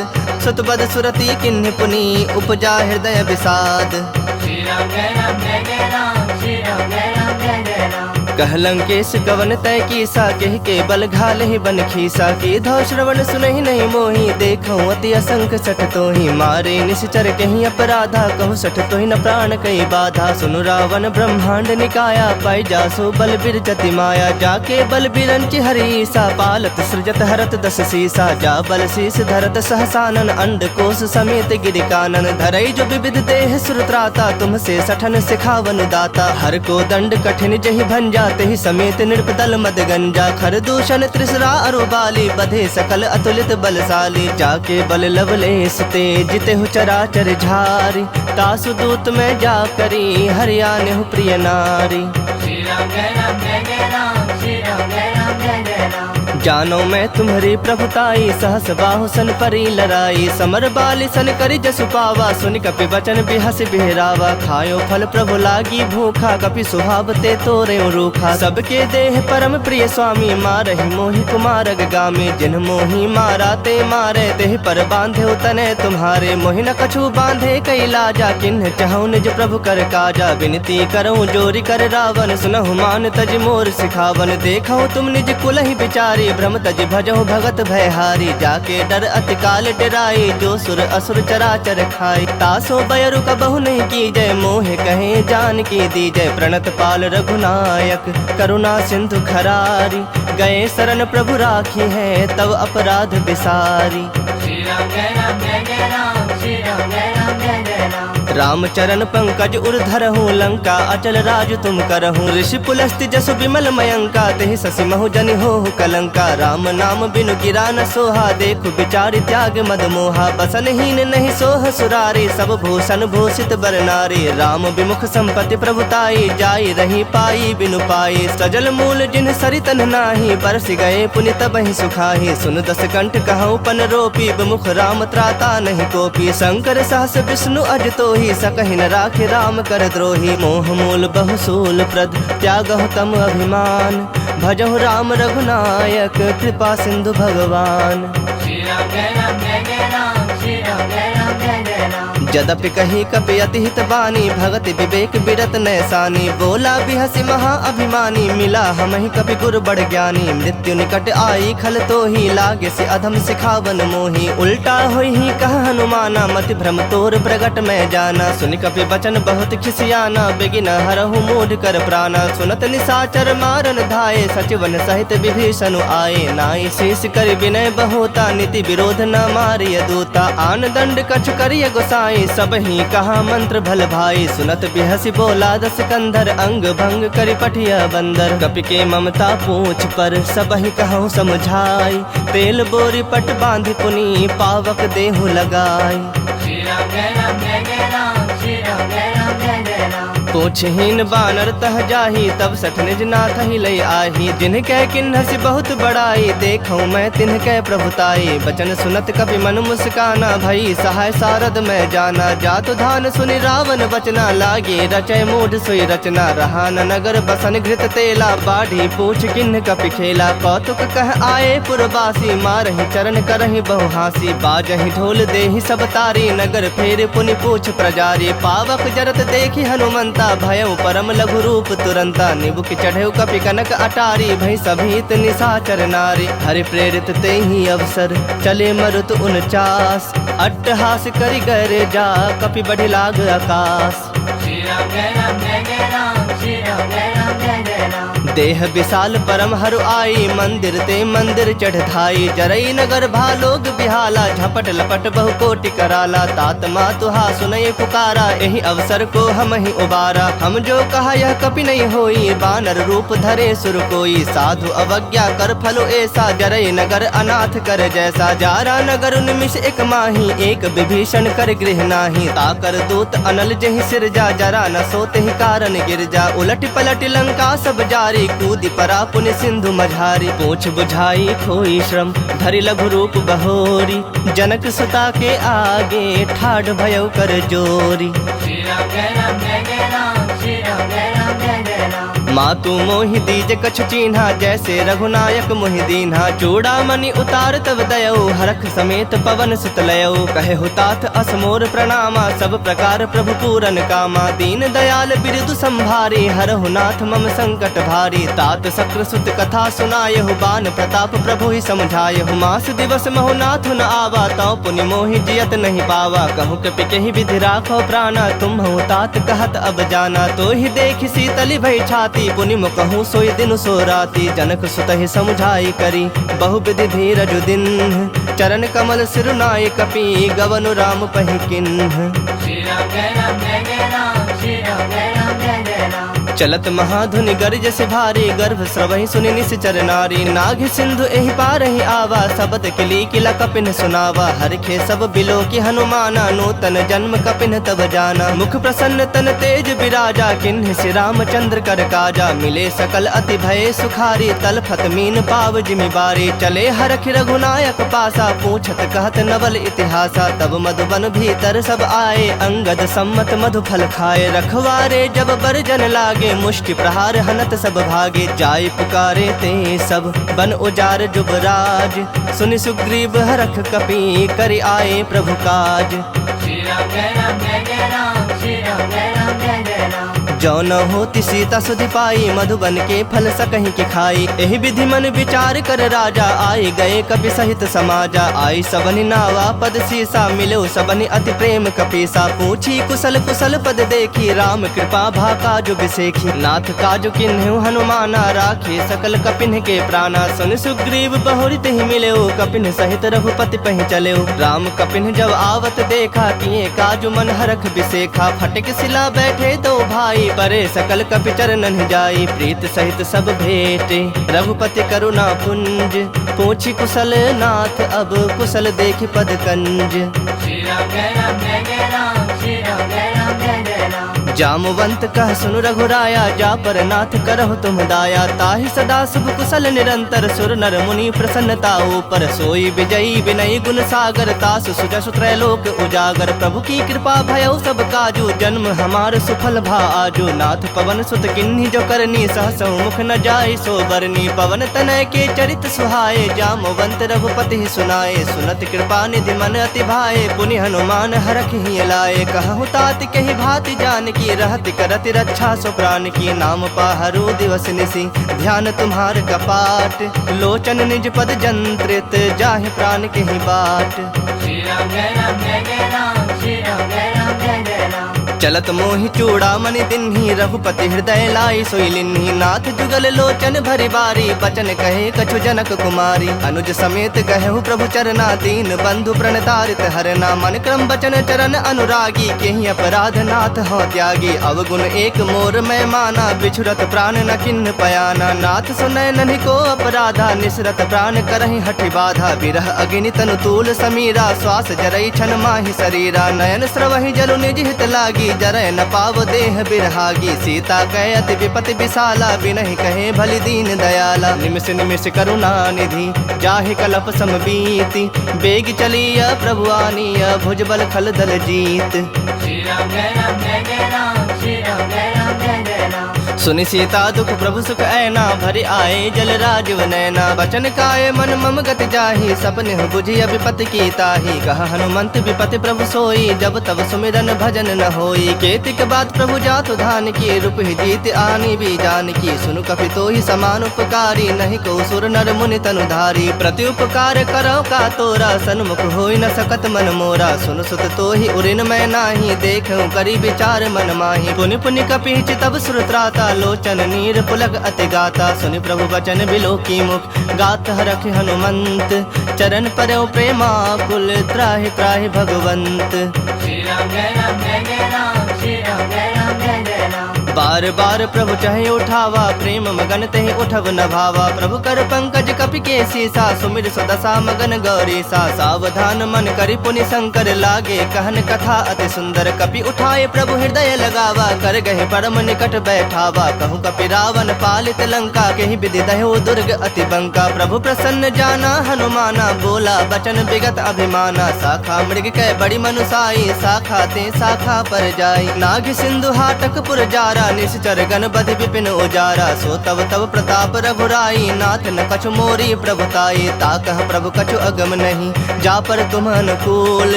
सुतबद सुरति किन्हि पुनि, उपजा हृदय विषाद। श्री राम जय राम जय जय राम, श्री राम जय राम जय जय राम। कहलंकेश कवन तय कीसा, कह के बल घाल ही बन खीसा। की धौ श्रवण सुनहि नहीं मोही, देखऊं अति असंख सठ तोहि। मारे निश्चर कहीं अपराधा, कहु सठ तोहि न प्राण कई बाधा। सुनु रावण ब्रह्मांड निकाया, पाई जासो बल बिरजति माया। जाके बल बिरंचि हरीसा, पालत सृजत हरत दस सीसा। जा बल शीस धरत सहसानन, अंड कोश समेत गिरिकानन। धरई जो विविध देह सुरत्राता, तुमसे सठन सिखावन दाता। हर को दंड कठिन जहि भंजा, तेहि समेत नृपदल मद गंजा। खरदूषण त्रिसरा अरु बाली, बधे सकल अतुलित बलशाली। जाके बल लवलेश तेज, तेहु चराचर झारी। तासु दूत में जा करी, हरियाणहु प्रिय नारी। श्री राम जय राम जय जय राम, श्री राम जय राम जय जय राम। जानो मैं तुम्हारी प्रभुताई, सहस बाहु सन परी लड़ाई। समर बाली सन करि जसु पावा, सुनि कपि वचन बिहस बिहरावा। खायो फल प्रभु लागी भूखा, कपि स्वभाव ते तोरे रूखा। सबके देह परम प्रिय स्वामी, मारहि मोहि कुमारग गामी। जिन मोहि मारा ते मारे, तेहि पर बांधे उतने तुम्हारे। मोहि न कछु बांधे कई लाजा, किन्ह चहु निज प्रभु कर काजा। विनती करऊं जोरी कर रावण, सुनहु मान तज मोर सिखावन। देखऊं तुम निज कुलहि बिचारी, भ्रम तज भजहु भगत भयहारी। जाके डर अति काल डराई, जो सुर असुर चराचर खाई। तासो बयरु कबहु नहीं कीजय, मोह कहे जान की दीजय। प्रणत पाल रघुनायक, करुणा सिंधु खरारी। गए शरण प्रभु राखी है, तब अपराध बिसारी। श्री राम जय राम जय जय राम, श्री राम जय राम जय जय राम। राम चरण पंकज उर्धरहु, लंका अचल राज तुम करहु। ऋषि पुलस्ति जसु विमल मयंका, तेहि ससि महु जनि होहु कलंका। राम नाम बिनु गिरा न सोहा, देखु विचारि त्याग मद मोहा। बसनहीन नहीं सोह सुरारी, सब भूषण भूषित बर नारी। राम विमुख संपत्ति प्रभुताई, जाई रही पाई बिनु पाई। सजल मूल जिन सरितन नाही, बरस गए पुनि तबहि सुखाही। सुन दस कंठ कहूँ पन रोपी, विमुख राम त्राता नहीं कोपी। शंकर सहस विष्णु अज तोहि, सकहि न राखे राम कर द्रोही। मोह मूल बहुसूल प्रद, त्यागहु तम अभिमान। भजहु राम रघुनायक, कृपा सिंधु भगवान। श्री राम जय राम जय जय राम, श्री राम जय राम जय जय राम। जदपि कही कपि अति हित बानी, भगति विवेक बिरत नैसानी। बोला बिहसि महा अभिमानी, मिला हमहि कपि गुर बड़ ज्ञानी। मृत्यु निकट आई खल तोहि, लागे से अधम सिखावन मोहि। उल्टा होई ही कह हनुमाना, मति भ्रम तोर प्रगट में जाना। सुनि कपि वचन बहुत खिसियाना, बेगिन हरहु मूढ़ कर प्राणा। सुनत निशाचर मारन धाये, सचिवन सहित विभीषण आए। नाई शीस कर विनय बहोता, नीति विरोध न मारिय दूता। आन दंड कछु करिय गोसाई, सब ही कहा मंत्र भल भाई। सुनत बिहसी बोला दस कंधर, अंग भंग करि पठिया बंदर। कपि के ममता पूछ पर, सब ही कहूँ समझाई। तेल बोरी पट बांधि पुनि, पावक देहु लगाई। श्री राम जय राम जय जय राम, श्री राम जय राम जय जय राम। पूछहीन बानर तह जाही, तब सठ निज नाथ ही लई आही। जिन्ह कह किन्हसि बहुत बड़ाई, देखऊं मैं तिन्ह कह प्रभुताई। बचन सुनत कपि मन मुस्काना, भई सहाय सारद में जाना। जातु धान सुनि रावण वचना, लागे रचय मूढ़ सोई रचना। रहा न नगर बसन घृत तेला, बाढ़ी पूछ किन्ह कपि खेला। कौतुक कह आए पुरवासी, मारहि चरण करहि बहु हासी। बाजहि ढोल देहि सब तारी, नगर फेर पुनि पूछ प्रजारी। पावक जरत देखि हनुमंता, भयउ परम लघु रूप तुरंता। निबुक चढ़ेउ कपि कनक अटारी, भई सभीत निशाचर नारी। हरि प्रेरित तेहि अवसर, चले मरुत 49। अट्टहास करि गरे जा, कपि बढ़ि लाग आकाश। श्री राम जय राम जय जय राम, श्री राम जय राम जय जय राम। देह विशाल परम हरु आई, मंदिर ते मंदिर चढ़ धाई। जरई नगर भालोग बिहाला, झपट लपट बहु कोटि कराला। तात मातुहा सुनय पुकारा, यही अवसर को हम ही उबारा। हम जो कहा यह कपि नहीं होई, बानर रूप धरे सुर कोई। साधु अवज्ञा कर फलो ऐसा, जरई नगर अनाथ कर जैसा। जारा नगर निमिष एक माही, एक विभीषण कर गृह नाही। ताकर दूत अनल जहि सिरजा, जरा न सोते ही कारण गिरजा। उलट पलट लंका सब जारी, कूदि परा पुनि सिंधु मझारी। पूछ बुझाई खोई श्रम, धरि लघु रूप बहोरी। जनक सुता के आगे, ठाढ़ भयउ कर जोरी। श्री राम जय राम जय जय राम, श्री राम जय राम जय जय राम। मातु मोहि दीज कछु चीन्हा, जैसे रघुनायक मोहि दीन्हा। चूड़ामणि उतार तब दयऊ, हरख समेत पवन सुत लयऊ। कहे हुतात असमोर प्रणामा, सब प्रकार प्रभु पूरन कामा। दीन दयाल बिरदु संभारी, हरहु नाथ मम संकट भारी। तात शक्र सुत कथा सुनायहु, बान प्रताप प्रभु ही समझायहु। मास दिवस महु नाथ न आवा, तौ पुनि मोहि जियत नहीं पावा। कहु कपि केहि विधि राखो प्राणा, तुम हूँ तात कहत अब जाना। तो ही देख शीतली भई छाती, पुनि मुकहु सोई दिन सो राती। जनक सुत ही समुझाई करी, बहु विधि धीरज दिन्ह। चरण कमल सिरुनाय कपि, गवनु राम पहि किन्ह। श्री राम जय राम जय जय राम, श्री राम जय राम जय जय राम। चलत महाधुनि गर्ज से भारी, गर्भ स्रवहि सुनि निश्चर नारी। नाग सिंधु एहि पारहि आवा, शब्द किली किला कपिन सुनावा। हरखे सब बिलो की हनुमाना, नूतन जन्म कपिन तब जाना। मुख प्रसन्न तन तेज विराजा, किन्ह श्री रामचंद्र कर काजा। मिले सकल अति भय सुखारी, तलफत मीन पाव जिमि बारी। चले हरख रघुनायक पासा, पूछत कहत नवल इतिहासा। तब मधुबन भीतर सब आए, अंगद सम्मत मधु फल खाए। रखवारे जब बरजन लागे, मुष्टि प्रहार हनत सब भागे। जाय पुकारे ते सब, बन उजार जुबराज। सुनि सुग्रीव हरख कपि, करि आए प्रभु काज। श्री राम जय राम जय जय राम, श्री राम जय राम जय जय राम। जो न होती सीता सुधि पाई, मधुबन के फल सकहीं के खाई। एहि विधि मन विचार कर राजा, आए गए कपि सहित समाजा। आई सबनि नावा पद सीसा, मिलो सबनि अति प्रेम कपीसा। पूछी कुशल कुशल पद देखी, राम कृपा भा काजु बिसेखी। नाथ काजु किन्हु हनुमाना, राखे सकल कपिन के प्राणा। सुन सुग्रीव बहुरित ही मिलेऊ, कपिन सहित रघुपति पहि चलेऊ। राम कपिन जब आवत देखा, किए काजु मन हरख बिसेखा। फटक सिला बैठे दो भाई, परे सकल कपि चरणन जाई। प्रीत सहित सब भेटे, रघुपति करुणा पुंज। पूछी कुशल नाथ, अब कुशल देख पद कंज। श्री राम जय राम जय जय राम, श्री राम जय राम जय जय राम। जामवंत कह सुनु रघुराया, जा पर नाथ करहु तुम दाया। ताहि सदा शुभ कुशल निरंतर, सुर नर मुनि प्रसन्नता ऊपर। सोई विजयी विनय गुण सागर, तासु सुजसु त्रैलोक उजागर। प्रभु की कृपा भयउ सब काजू, जन्म हमार सुफल भा आजू। नाथ पवन सुत किन्हि जो करनी, सहसहु मुख न जाय सो बरनी। पवन तनय के चरित सुहाए, जामवंत रघुपति सुनाए। सुनत कृपा निधि मन अति भाए, पुनि हनुमान हरख ही लाए। कहु तात कहि भाति जानकी, रहति करति रक्षा सो प्राण की। नाम पाहरु दिवस निसी, ध्यान तुम्हार कपाट। लोचन निज पद जंत्रित, जाहि प्राण के ही बाट। श्री राम जय राम जय जय राम, श्री राम जय राम जय जय राम। चलत मोहि चूड़ामणि दिन्हि, रघुपति हृदय लाई सोई लिन्हि। नाथ जुगल लोचन भरि बारी, बचन कहे कछु जनक कुमारी। अनुज समेत कहु प्रभु चरना, दीन बंधु प्रणतारित हरना। मन क्रम बचन चरण अनुरागी, केहि अपराध नाथ हो त्यागी। अवगुण एक मोर मैं माना, बिछुरत प्राण न किन्ह पयाना। नाथ सुनय नन्हि को अपराधा, निसरत प्राण करहि हठि बाधा। बिरह अग्नि तनु तूल समीरा, श्वास जरई छन माहि शरीरा। नयन स्रवहि जलु निज हित लागी, जरय न पाव देह बिरहागी। सीता कहे अति विपति विशाला, बिनहि कहे भलि दीन दयाला। निमिष निमिष करुणा निधि, जाहि कलप सम बीति। बेग चलिया प्रभु आनिया, भुजबल खल दल जीत। श्री राम जय राम जय जय राम, श्री राम जय राम जय जय राम। सुनि सीता दुख प्रभु सुख ऐना, भरि आए जल राजीव नैना। बचन काय मन मम गति जाहि, सपने बुझि विपति की ताहि। कह हनुमंत विपति प्रभु सोई, जब तब सुमिरन भजन न होई। केतिक बात प्रभु जातु धान की, रूप ही जीत आनी भी जान की। सुनु कपि तोहि समान उपकारी, नहीं को सुर नर मुनि तनु धारी। प्रति उपकार करो का तोरा, सन्मुख होई न सकत मन मोरा। सुन सुत तोहि उरिन मैं नाही, देखूं करी विचार मन माही। पुनि पुनि कपि तब सुर त्राता, लोचन नीर पुलक अति गाता, सुनि प्रभु वचन बिलो की मुख, गात हरख हनुमंत, चरण परौ प्रेमाकुल, त्राहि त्राहि भगवंत। श्री राम जय राम जय जय राम, श्री राम जय राम जय जय राम। बार बार प्रभु चाहे उठावा, प्रेम मगन तेहि उठव न भावा, प्रभु कर पंकज कपि के सीसा, सुमिर सुदशा मगन गौरीसा। सावधान मन करि पुनि शंकर लागे, कहन कथा अति सुंदर, कपि उठाए प्रभु हृदय लगावा, कर गहे परम निकट बैठावा। कहूँ कपि रावण पालित लंका, केहि विधि दह्यो दुर्ग अति बंका। प्रभु प्रसन्न जाना हनुमाना, बोला बचन विगत अभिमाना। शाखा मृग कै बड़ी मनुसाई, शाखा ते शाखा पर जाई। नाग सिंधु हाटक पुर जारा, निश्चर गण बधि विपिन उजारा। सो तब तब प्रताप रघुराई, नाथ न कछु मोरी प्रभुताई। ताकह प्रभु कछु अगम नहीं, जा पर तुम अनुकूल,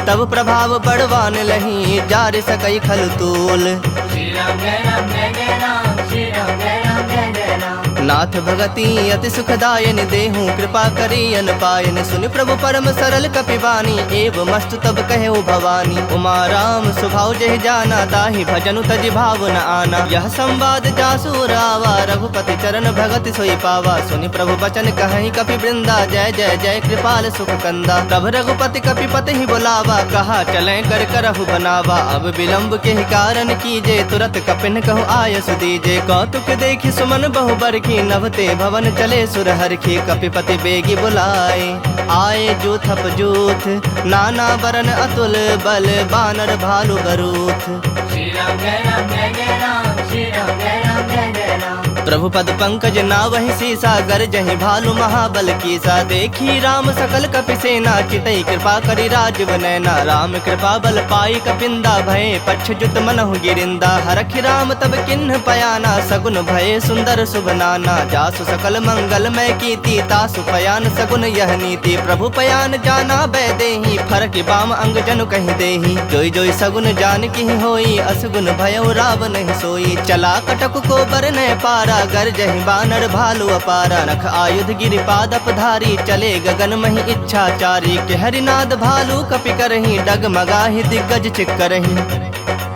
तब प्रभाव बड़वान लही, जार सकई खल तूल। श्री राम जय राम जय जय राम, श्री राम जय राम जय जय राम। नाथ भगति अति सुखदायन, देहूँ कृपा करी अन पायन। सुनि प्रभु परम सरल कपिवानी, एव मस्तु तब कहे भवानी। उमा राम स्वभाव जहि जाना, ताहि भजनु तजि भाव न आना। यह संवाद जासु रावा, रघुपति चरण भगति सोई पावा। सुनि प्रभु बचन कहि कपि वृंदा, जय जय जय कृपाल सुख कंदा। तब रघुपति कपिपति ही बुलावा, कहा चलें कर करहु बनावा। अब विलंब के कारण कीजे, तुरत कपिन कहु आयस दीजे। कौतुक देखि सुमन बहु बरखी, नभते भवन चले सुरहरखी। कपिपति बेगी बुलाए, आए जूथप जूथ, नाना बरन अतुल बल, बानर भालु बरूथ। श्री राम जय राम जय जय राम, श्री राम जय राम जय जय राम। प्रभु पद पंकज नावहि सीसा, गरजहि भालु महाबल कीसा। देखी राम सकल कपि सेना, चितई कृपा करि राजीव नैना। राम कृपा बल पाई कपिंदा, भये पक्ष जुत मनहु गिरिंदा। हरखि राम तब किन्ह पयाना, सगुन भये सुंदर शुभ नाना। जासु सकल मंगलमय कीर्ति, तासु पयान सगुन यह नीति। प्रभु पयान जाना बैदेही, फरक बाम अंग जनु कहि देही। जोई जोई सगुन जान की होई, असगुन भयउ रावण ही सोई। चला कटक को बरनय पारा, गरजहि बानर भालु अपारा। नख आयुध गिरि पादप धारी, चले गगन महि इच्छाचारी। के हरिनाद भालु कपि करहि, डगमगाहि दिग्गज चिक्करहि।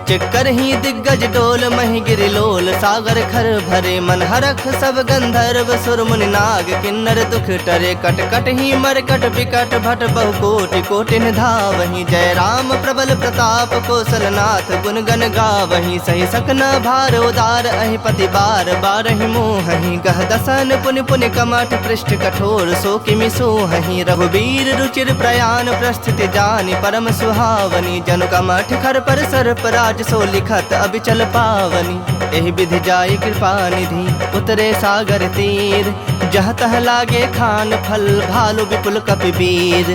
चिक्करहि दिग्गज डोल, महि गिरि लोल, सागर खर भरे। मन हरख सब गंधर्व सुर मुनि नाग, किन्नर दुख टरे। कट कट ही मरकट विकट, भट बहु कोटि कोटिन धावहि। जय राम प्रबल प्रताप, कौशलनाथ गुण गण गावहि। सहि सकन भार उदार, अहि पति बार बारहि मोहहि। गह दसन पुनि पुनि कमठ, पृष्ठ कठोर सो किमि सोहहि। रघुबीर रुचिर प्रयाण, प्रस्थिति जानि परम सुहावनी। जनु कमठ खर पर सर्प राज, सो लिखत अबिचल पावनी। एहि विधि जाय कृपा निधि, उतरे सागर तीर। जह तह लागे खान फल, भालु विपुल कपिवीर।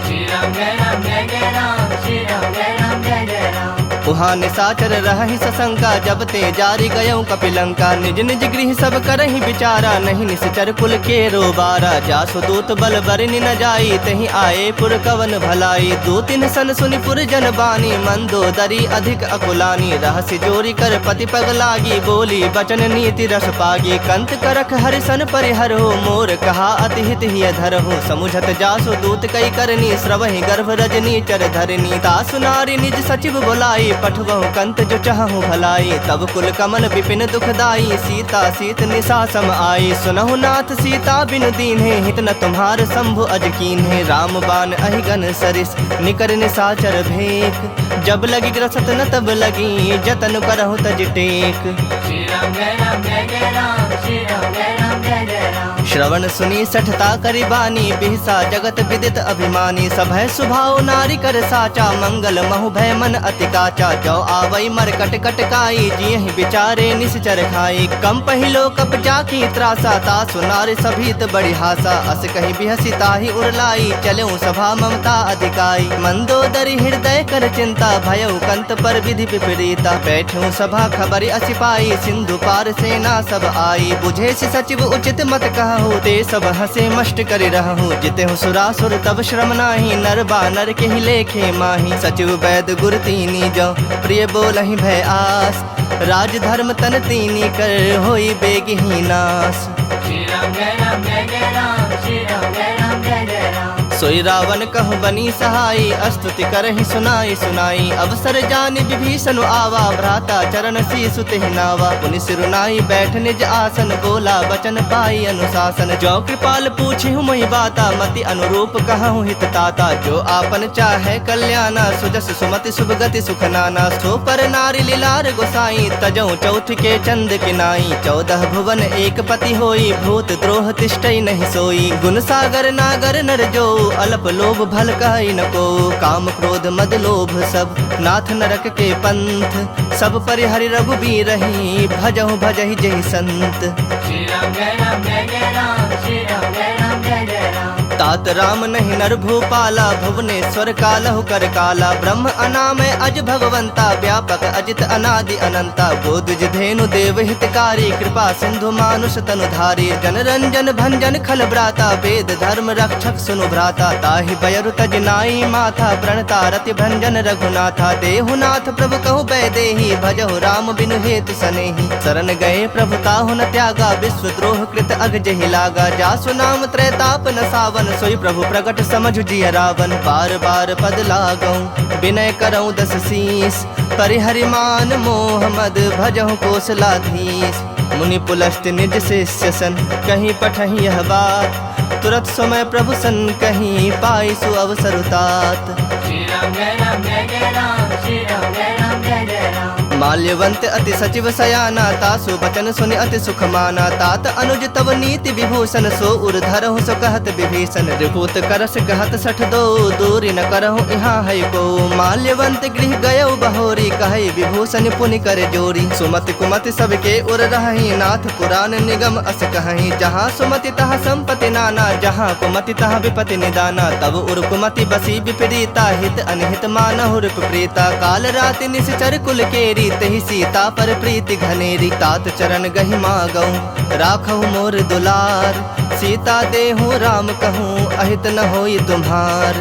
श्री राम जय राम जय जय राम, श्री राम जय राम जय जय राम। उहाँ निसाचर रहहि सशंका, जब ते जारी गयौ कपिलंका। निज निज गृह सब करहि विचारा, नहीं निश्चर कुल के रोबारा। जासु दूत बल बरनि न जाई, तहि आए पुर कवन भलाई। दो तीन सन सुनि पुर जन बानी, मंदोदरी अधिक अकुलानी। रहस्य जोरी कर पति पग लागी, बोली बचन नीति रस पागी। कंत करख हरिसन परिहर हो, मोर कहा अति हित हिय धर हो। समुझत जासु दूत कई करनी, श्रवहि गर्भ रजनी चर धरनी। तासु नारी निज सचिव बुलाई, पठवहु कंत जो चाहु भलाई। तब कुल कमल विपिन दुखदाई, सीता सीत निशा सम आई। सुनहु नाथ सीता बिनु दीन्हे, हित न तुम्हार शंभु अज कीन्हे। राम बाण अहिगन सरिस, निकर निशाचर भेक। जब लगी ग्रसत न तब लगी, जतन करहु तज टेक। श्री राम जय राम जय जय राम, श्री राम जय राम जय जय राम। श्रवण सुनी सठता करि बानी, बिहसा जगत विदित अभिमानी। सभय सुभाव नारी कर साचा, मंगल महु भय मन अति काचा। जो आवई मरकट कटकाई, जियहि विचारे निश्चर खाई। कम पहिलो कप जाकी त्रासा, तासु नारी सभीत बड़ी हासा। अस कहि बिहसी ताहि उरलाई, चलेउ सभा ममता अधिकाई। मंदोदरी हृदय कर चिंता, भयउ कंत पर विधि विपरीता। बैठऊ सभा खबरि असि पाई, सिंधु पार सेना सब आई। बुझे सि सचिव उचित मत कहु, ते सब हसे मष्ट करि रहु। जितेहु सुरासुर तब श्रम नाही, नर बानर के ही लेखे माही। सचिव वैद गुर तीनी जो, प्रिय बोलहि भय आस। राज धर्म तन तीनी कर, होई बेगहि नास। श्री राम जय राम जय जय राम, श्री राम जय राम जय जय राम। सो सोई रावण कहु बनी सहाई, स्तुति करहि सुनाई सुनाई। अवसर जानि विभीषण आवा, भ्राता चरण शीसु तेहि नावा। पुनि सिरुनाई बैठ निज आसन, बोला बचन पाई अनुशासन। जो कृपाल पूछि मोहि बाता, मति अनुरूप कहूँ हित ताता। जो आपन चाहे कल्याणा, सुजस सुमति शुभ गति सुख नाना। सो पर नारी लीलार गोसाई, तजौ चौथ के चंद किनाई। 14 भुवन एक पति होई, भूत द्रोह तिष्ठई नहीं सोई। गुण सागर नागर नर जो, अल्प लोभ भल कहि न को। काम क्रोध मद लोभ सब, नाथ नरक के पंथ। सब परिहरि रघुबीरहि, भजहु भजहि जहि संत। श्री राम जय राम जय जय राम, श्री राम जय राम जय जय राम। तात राम नहीं नर भूपाला, भुवनेश्वर कालहु कर काला। ब्रह्म अनामय अज भगवंता, व्यापक अजित अनादि अनंता। गोदुज धेनु देव हितकारी, कृपा सिंधु मानुष तनुधारी। जन रंजन भंजन खल ब्राता, वेद धर्म रक्षक सुनु भ्राता। ताहि बयरु तज नाई माथा, प्रणता रति भंजन रघुनाथा। देहुनाथ प्रभु कहु बैदेही, भजहु राम बिनु हेतु सनेही। शरण गए प्रभु ताहु न त्यागा, विश्व द्रोह कृत अग जहि लागा। जासु नाम त्रैताप न सावन, सोई प्रभु प्रगट समझ जिय रावण। बार बार पद लागऊं, विनय करऊं 10 शीस। परिहरि मान मोह मद, भजहु कौशलाधीश। मुनि पुलस्त निज शिष्य सन, कहीं पठहि यह बात। तुरत समय प्रभु सन, कहीं पाई सु अवसर तात। श्री राम जय राम जय जय राम, श्री राम जय राम जय जय राम। माल्यवंत अति सचिव सयाना, तासु बचन सुनि अति सुख माना। तात अनुज तव नीति विभूषण, सो उर धरहु सो कहत विभीषण। रिपुत करस कहत 62, दूरी न करहु यहाँ है को। माल्यवंत गृह गयौ बहोरी, कहै विभूषण पुनि कर जोरी। सुमति कुमति सबके उर रहहि, नाथ पुराण निगम अस कहहि। जहाँ सुमति तहाँ संपत्ति नाना, जहाँ कुमति तहाँ विपति निदाना। तब उर कुमति बसी विपरीता, हित अनहित मानहु रिप प्रीता। काल राति निश्चर कुल केरी, तहि सीता पर प्रीति घनेरी। तात चरण गहि मागऊं, राखहु मोर दुलार। सीता देहु राम कहूँ, अहित न होई तुम्हार।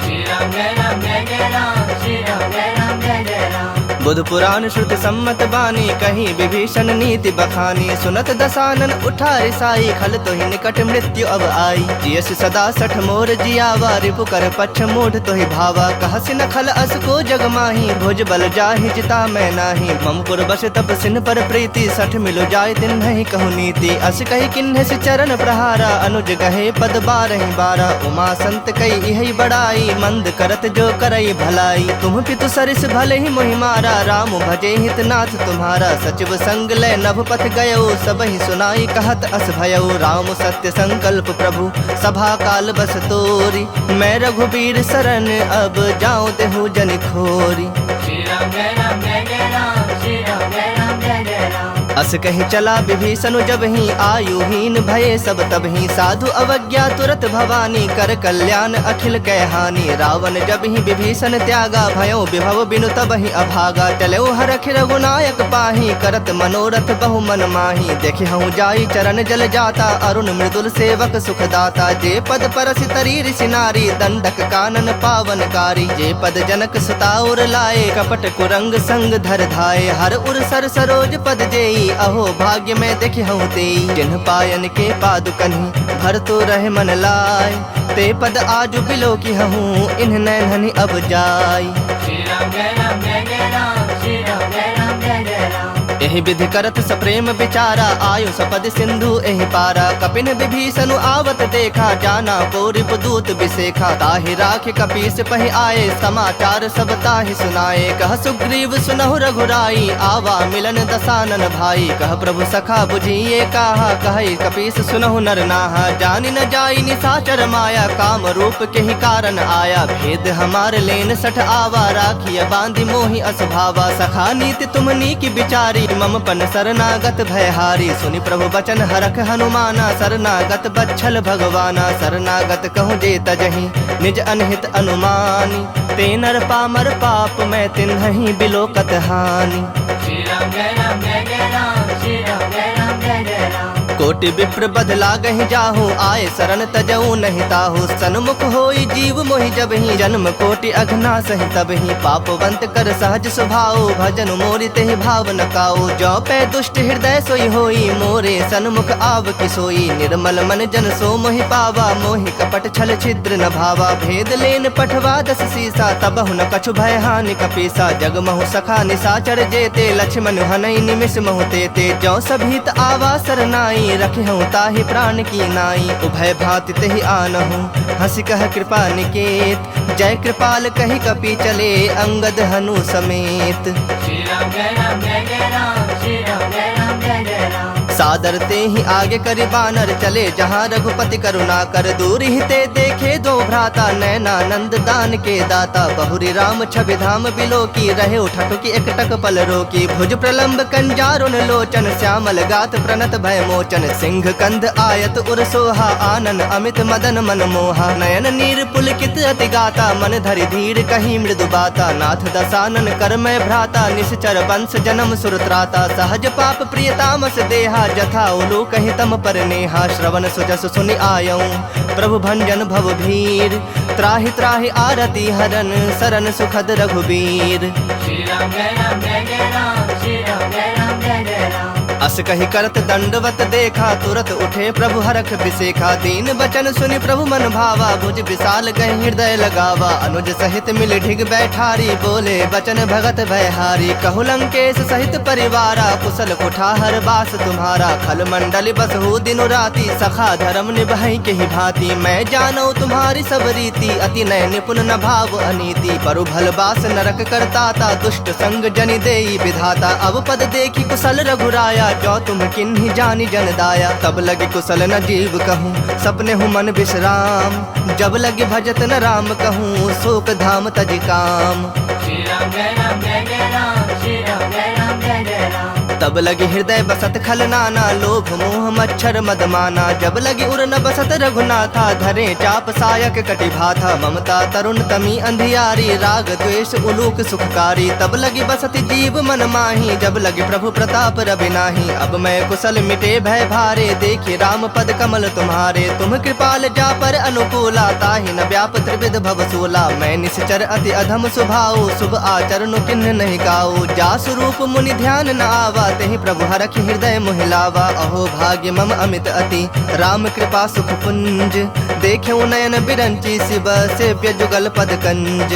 श्री राम जय राम जय जय राम, श्री राम जय राम जय जय राम। बुध पुराण श्रुत सम्मत बानी, कहीं विभीषण नीति बखानी। सुनत दसानन उठा रिसाई, खल तो ही निकट मृत्यु अब आई। जियस सदा 60 मोर जियावा, रिपु कर पक्ष मूढ़ तो ही भावा। कहसि न खल अस को जग माही, भुज बल जाहि जिता मैं नाही। ममपुर बस तप सिन पर प्रीति, 60 मिलो जाय दिन नहीं कहु नीति। अस कही किन्ह से चरण प्रहारा, अनुज गहे पद 12 12। उमा संत कई यही बड़ाई, मंद करत जो करई भलाई। तुम पितु सरिस भले ही मोहि मारा, राम भजे हितनाथ तुम्हारा। सचिव संग लय नभ पथ गयो, सब ही सुनाई कहत अस भयो। राम सत्य संकल्प प्रभु, सभा काल बस तोरी। मैं रघुबीर शरण, अब जाऊं देहु जन खोरी। श्री राम जय राम जय जय राम, श्री राम जय राम जय जय राम। अस कही चला विभीषण जब ही, आयुहीन भये सब तब ही। साधु अवज्ञा तुरत भवानी, कर कल्याण अखिल कह हानि। रावण जब ही विभीषण त्यागा, भयो विभव बिनु तब ही अभागा। चलो हरख रघुनायक पाही, करत मनोरथ बहु मन माही। देखे हूँ जाई चरण जल जाता, अरुण मृदुल सेवक सुखदाता। जे पद परसि तरी ऋषि नारी, दंडक कानन पावनकारी। जे पद जनक सुताउर लाए, कपट कुरंग संग धर धाये। हर उर सर सरोज पद जेई, अहो भाग्य में देखे हूँ तेई। जिन्ह पायन के पादुकन्हि, भर तो रहे मन लाय। ते पद आजु बिलो की हूँ, इन्ह नैनहनि अब जाय। श्री राम जय राम जय जय राम, श्री राम जय राम जय जय राम। एहि विधि करत सप्रेम विचारा, आयु सपद सिंधु एहि पारा। कपिन विभीषण आवत देखा, जाना को रिपुदूत बिसेखा। ताहि राख कपीस पहि आए, समाचार सब ताहि सुनाए। कह सुग्रीव सुनहु रघुराई, आवा मिलन दसानन भाई। कह प्रभु सखा बुझिए काहा, कहि कपीस सुनहु नर नाहा। जानि न जाई निशाचर माया, काम रूप के ही कारण आया। भेद हमार लेन 60 आवा, राखिय बांधि मोहि असभावा। सखा नीति तुमनी की बिचारी, मम पन शरणागत भयहारी। सुनि प्रभु बचन हरख हनुमाना, शरणागत बच्छल भगवाना। शरणागत कहूँ जे तजहि, निज अनहित अनुमानी। ते नर पामर पाप, मैं तिन्हि बिलोकत हानि। श्री राम जय राम जय जय राम, श्री राम जय राम जय जय राम। कोटि विप्र बदला गहि जाहु, आए शरण तजऊ नहीं ताहु। सन्मुख होई जीव मोहि जब ही, जन्म कोटि अघना सहि तब ही। पापवंत कर सहज स्वभाव, भजन मोरि तेहि भाव न काऊ। जो पै दुष्ट हृदय सोई होई, मोरे सन्मुख आव कि सोई। निर्मल मन जन सो मोहि पावा, मोहि कपट छल छिद्र न भावा। भेद लेन पठवा 10 सीसा, तबहु न कछु भय हानि कपीसा। जग महु सखा निसाचर जेते, लक्ष्मण हनई निमिष महु तेते। जो सभीत आवा सरनाई, रखहु ताहि प्राण की नाई। उभय भांति तेहि आनहु, हंसी कह कृपा निकेत। जय कृपाल कहि कपि चले, अंगद हनु समेत। श्री राम जय राम जय जय राम, श्री राम जय राम जय जय राम। सादर ते ही आगे करि बानर चले, जहाँ रघुपति करुणा कर। दूर ही ते देखे दो भ्राता, नैनानंद दान के दाता। बहुरी राम छवि धाम बिलो की, रहे उठटुकी एकटक पल रोकी। भुज प्रलंब कंजारुन लोचन, श्यामल गात प्रणत भय मोचन। सिंह कंध आयत उर सोहा, आनन अमित मदन मन मोहा। नयन नीर पुलकित अति गाता, मन धरि धीर कहीं मृदु बाता। नाथ दसानन कर मैं भ्राता, निश्चर वंश जन्म सुरत्राता। सहज पाप प्रियतामस देहा, जथा उलू कहि तम पर नेहा। श्रवण सुजस सुनि आयऊं, प्रभु भंजन भव भीर। त्राहि त्राहि आरती हरन, सरन सुखद रघुबीर। श्री राम जय राम जय जय राम, श्री राम जय राम जय जय राम। अस कहि करत दंडवत देखा, तुरत उठे प्रभु हरख बिसेखा। दीन बचन सुनि प्रभु मन भावा, भुज विशाल गहि हृदय लगावा। अनुज सहित मिल ढिग बैठारी, बोले बचन भगत भयहारी। कहु लंकेश सहित परिवारा, कुशल कुठार बास तुम्हारा। खल मंडल बसहु दिनु राति, सखा धर्म निभाई के ही भांति। मैं जानौ तुम्हारी सब रीति, अति नय निपुण न भाव अनीति। परु भल बास नरक करताता, दुष्ट संग जनि देई विधाता। अब पद देखी कुशल रघुराया, जो तुम किन्हीं जानी जन दाया। तब लगे कुशल न जीव कहूँ, सपने हूँ मन विश्राम। जब लगे भजत न राम कहूँ, शोक धाम तज काम। श्री राम जय राम जय जय राम, श्री राम जय राम जय जय राम। तब लगे हृदय बसत खल नाना, लोभ मोह मच्छर मद माना। जब लगे उर न बसत रघुनाथा, धरे चाप सायक कटि भाथा। ममता तरुण तमी अंधियारी, राग द्वेष उलूक सुखकारी। तब लगी बसत जीव मन माही, जब लगे प्रभु प्रताप रवि नाही। अब मैं कुशल मिटे भय भारे, देखि राम पद कमल तुम्हारे। तुम कृपाल जा पर अनुकूला, ताहि न व्याप त्रिविध भव सूला। मैं निश्चर अति अधम स्वभाव, शुभ आचरण किन्ह नहीं गाऊ। जा स्वरूप मुनि ध्यान न आवा, तेहि प्रभु हरखि हृदय मोहिलावा। अहो भाग्य मम अमित अति, राम कृपा सुख पुंज। देखेउ नयन बिरंची, शिव सेव्य जुगल पद कंज।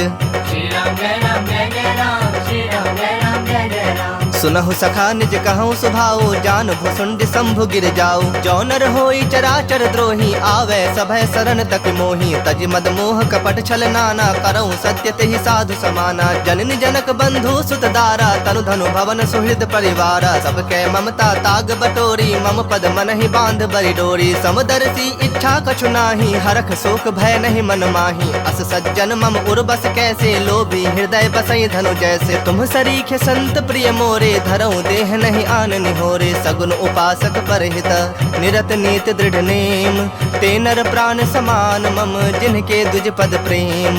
श्री राम जय राम जय जय राम, श्री राम जय राम जय जय राम। सुनहु सखा निज कहूँ सुभाऊ, जान भुसुंड शंभु गिर जाऊ। जो नर होई चराचर द्रोही, आवे सभय शरण तक मोही। तज मद मोह कपट छल नाना, करऊँ सत्य तेहि साधु समाना। जननी जनक बंधु सुत दारा, तनु धनु भवन सुहृद परिवारा। सबके ममता ताग बटोरी, मम पद मन ही बांध बरि डोरी। समदर्शी इच्छा कछु नाही, हरख शोक भय नहीं मन माही। अस सज्जन मम उर्बस कैसे, लोभी हृदय बसई धनु जैसे। तुम सरीखे संत प्रिय मोरे, धरऊँ देह नहीं आन निहोरे। सगुन उपासक परहित, निरत नीत दृढ़ नेम। ते नर प्राण समान मम, जिनके दुज पद प्रेम।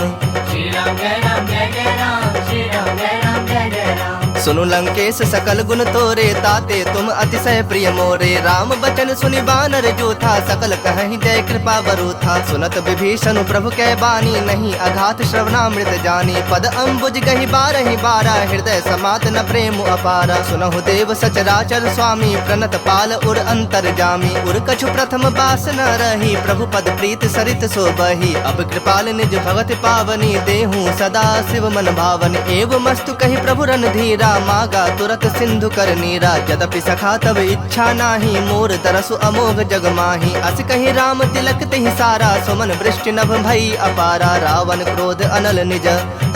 श्री राम जय राम जय जय राम, श्री राम जय राम जय जय राम। सुनु लंकेश सकल गुण तोरे, ताते तुम अतिशय प्रिय मोरे। राम बचन सुनि बानर जो था, सकल कहीं जय कृपा बरूथा। सुनत विभीषण प्रभु कै बानी, नहीं अघात श्रवणामृत जानी। पद अम्बुज गहि बारहि बारा, हृदय समात न प्रेम अपारा। सुनहु देव सचराचर स्वामी, प्रणत पाल उर अंतर जामी। उर कछु प्रथम बास न रही, प्रभु पद प्रीत सरित सोबही। अब कृपाल निज भगत पावनी, देहूँ सदा शिव मन भावनी। एवं मस्तु कही प्रभु रणधीरा, मागा तुरत सिंधु कर नीरा। यद्यपि सखा तब इच्छा नाही, मोर तरसु अमोघ जग माही। अस कही राम तिलक तेहि सारा, सुमन वृष्टि नभ भई अपारा। रावण क्रोध अनल निज,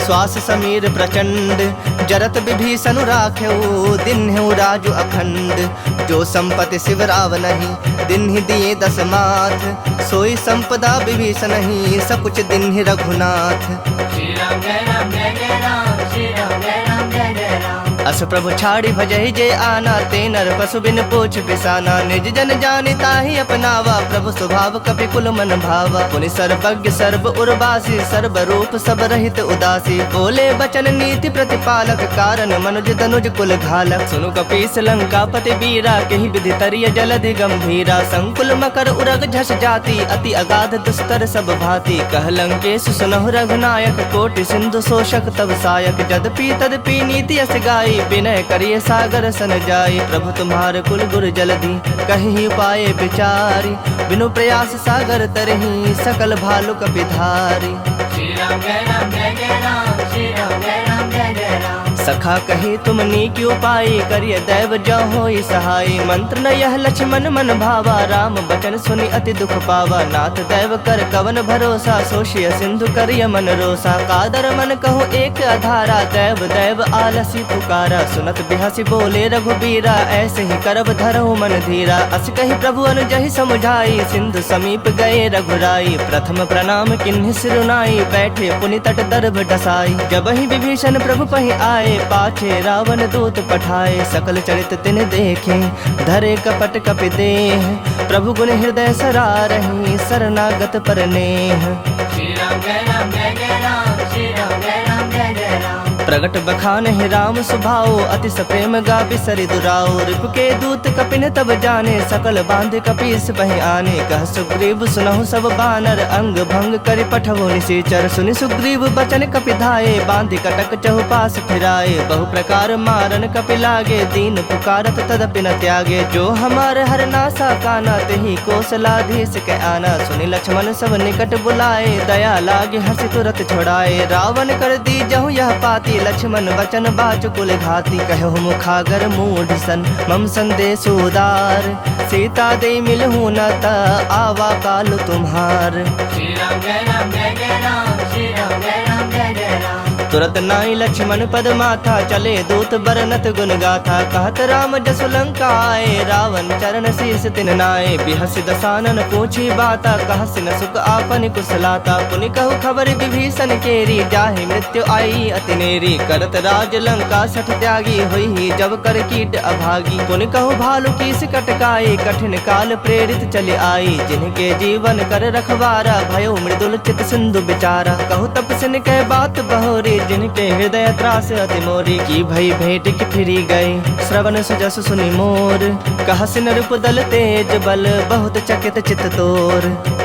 श्वास समीर प्रचंड। जरत विभीषण राखेऊ, दिन्हु राजु अखंड। जो संपत्ति शिव राव नहीं, दिन्हि दिए 10 माथ। सोई संपदा विभीषण ही, सकुच दिन्हि रघुनाथ। श्री राम जय राम जय जय राम, श्री राम जय राम जय जय राम। अस प्रभु छाड़ी भजहि जे आना, ते नर पशु बिन पूछ बिसाना। निज जन जानि ताहि अपनावा, प्रभु स्वभाव कपि कुल मन भावा। पुनि सर्वज्ञ सर्व उर्वासी, सर्व रूप सब रहित उदासी। बोले बचन नीति प्रतिपालक, कारण मनुज तनुज कुल घालक। सुनु कपीस लंकापति बीरा, केहि विधि तरिय जलधि गंभीरा। संकुल मकर उरग झस जाति, अति अगाध दुस्तर सब भांति। कह लंकेश सुनहु रघुनायक, कोटि सिंधु शोषक तब सायक। जदपि तदपि नीति यस गाई, विनय करिय सागर सन जाई। प्रभु तुम्हार कुल गुर जलधि, कहि उपाय विचारी। बिनु प्रयास सागर तरहि, सकल भालु कपि धारी। श्री राम जय राम जय जय राम, श्री राम जय राम जय जय राम। सखा कही तुम नीक उपाय, करिय दैव जो होई सहाय। मंत्र न यह लक्ष्मण मन भावा, राम बचन सुनि अति दुख पावा। नाथ दैव कर कवन भरोसा, सोशिय सिंधु करिय मन रोसा। कादर मन कहु एक आधारा, दैव दैव आलसी पुकारा। सुनत बिहसी बोले रघुबीरा, ऐसे ही करब धरहु मन धीरा। अस कही प्रभु अनुजहि समुझाई, सिंधु समीप गए रघुराई। प्रथम प्रणाम किन्हि सिरुनाई, बैठे पुनि तट दर्भ डसाई। जबहि विभीषण प्रभु पहि आए, पाछे रावण दूत पठाए। सकल चरित तिन देखे, धरे कपट कपि देह। प्रभु गुण हृदय सरारहि, शरणागत पर नेह। श्री राम जय राम जय जय राम, श्री राम जय राम जय जय राम। प्रगट बखान है राम सुभाओ, अति सप्रेम गा बिसरि दुराओ। रिप के दूत कपिन तब जाने, सकल बांध कपीस बहि आने। कह सुग्रीव सुनहु सब बानर, अंग भंग करि पठवो निशाचर। सुनि सुग्रीव बचन कपि धाये, बांधि कटक चहुपास फिराए। बहु प्रकार मारन कपि लागे, दीन पुकारत तदपि न त्यागे। जो हमार हर नासा काना, तेहि कौशलाधीश के आना। सुनि लक्ष्मण सब निकट बुलाए, दया लागे हर्षि तुरत छोड़ाए। रावण कर दी जहु यह पाती, लक्ष्मण वचन बाचुकुल घाती। कहु मुखागर मूढ़ सन, मम संदेश उदार। सीता दे मिलहु न त, आवा काल तुम्हार। श्री राम जय राम जय जय राम, श्री राम जय राम जय जय राम। तुरत नाई लक्ष्मण पद माथा, चले दूत बरनत गुण गाथा। कहत राम जसु लंका आए, रावण चरण शीस तिन नाए। बिहसि दसानन पूछी बाता, कहसि न सुख आपन कुशलाता। पुनि कहु खबर विभीषण केरी, जाहि मृत्यु आई अति नेरी। करत राज लंका सठ त्यागी, होई जब कर कीट अभागी। पुनि कहु भालु कीस कटकाई, कठिन काल प्रेरित चले आई। जिनके जीवन कर रखवारा, भयो मृदुल चित सिंधु बिचारा। कहु तपस्विन कह बात बहोरी, जिनके हृदय त्रास अति मोरी। की भई भेंट की फिरी गए, श्रवण सुजस सुनि मोर। कहसि नृप दल तेज बल, बहुत चकित चित तोर।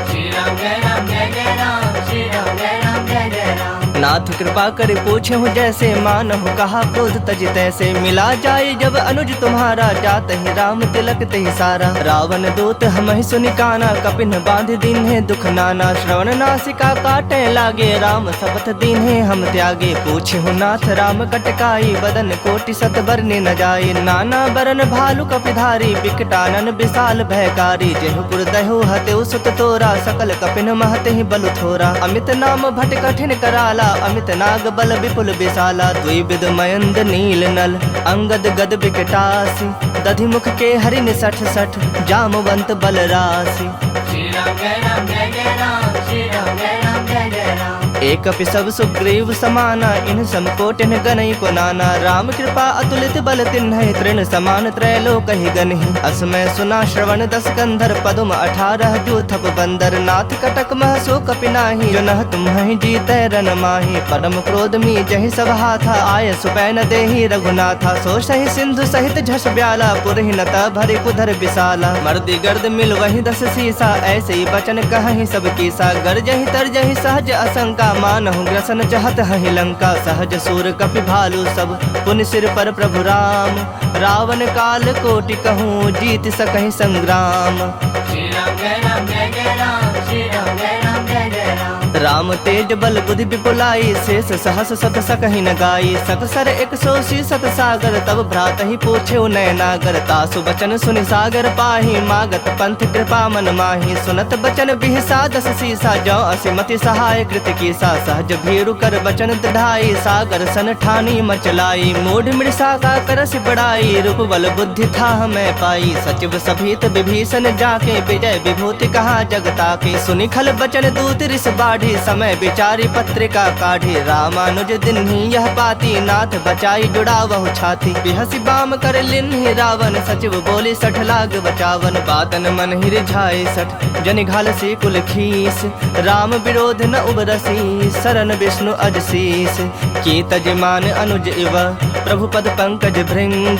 श्री राम जय राम जय जय राम, श्री राम जय राम जय जय राम। नाथ कृपा कर पूछे हूँ जैसे, मानहु कहा क्रोध तज तैसे। मिला जाए जब अनुज तुम्हारा, जात ही राम तिलक तेहि सारा। रावण दूत हमहि सुनि काना, कपिन बांध दीन्हे दुख नाना। श्रवण नासिका काटे लागे, राम शपथ दीन्हे हम त्यागे। पूछे हूँ नाथ राम कटकाई, बदन कोटि सत बरने न जाए। नाना बरन भालु कपिधारी, बिकटानन विशाल भयकारी। जेहुपुर दहु हतेउ सुत तोरा, सकल कपिन महते ही बलु थोरा। अमित नाम भट कठिन कराला, अमित नाग बल विपुल विशाला। द्विविध मयंद नील नल, अंगद गद बिकटासी। दधि मुख के हरिन सठ सठ, जामवंत बल राशि। श्री राम जय राम जय जय राम, श्री राम जय राम जय जय राम। एक सब सुग्रीव समाना, इन समकोटिन गनई को नाना। राम कृपा अतुलित बल तिन्ह, तृण समान त्रैलोक ही गनहि। असमय सुना श्रवण दस कंधर, पदुम 18 जो थप बंदर। नाथ कटक मह सो कपिनाही, जो नह तुम्हि जीतै रन माही। परम क्रोध मी जहि सब हाथा, आय सुपैन देहि रघुनाथा। सो सहि सिंधु सहित झस ब्याला, पुरहि न त भरि कुधर विशाला। मर्दी गर्द मिल वही 10 सीसा, ऐसे ही बचन कहहि सब कीसा। गरजहि तरजहि सहज असंका, मानहु ग्रसन चाहत हहि लंका। सहज सूर कपि भालु सब, पुनि सिर पर प्रभु राम। रावण काल कोटि कहूँ, जीत सकहि संग्राम। श्री राम जय राम जय जय राम, श्री राम जय राम जय जय राम। राम तेज बल बुद्धि विपुलाई, शेष सहस सत सकहि न गाई। सकसर 180 सत सागर, तब भ्रात ही पूछे नय नागर। तासु बचन सुनि सागर पाही, मागत पंथ कृपा मन माही। सुनत बचन बिहसा 10 सीसा, जो असिमति सहाय कृत कीसा। सहज भीरु कर बचन दृढ़ाई, सागर सन ठानी मचलाई। मूढ़ मृषा का करसि बड़ाई, रूप बल बुद्धि था मैं पाई। सचिव सभीत विभीषण जाके, विजय विभूति कहा जगता के। सुनि खल बचन दूत रिस बाढ़ी, ही समय विचारी पत्रिका काढ़ी, रामानुज दिन ही यह पाती, नाथ बचाई जुड़ा वहु छाती। बिहसी बाम कर लिन्हि रावण, सचिव बोली 60 लाग बचावन। बातन मन ही रिझाए 60, जनि घालसी कुल खीस, राम विरोध न उबरसी, शरण विष्णु अजशीस। की तजमान अनुज इव, प्रभु पद पंकज भृंग,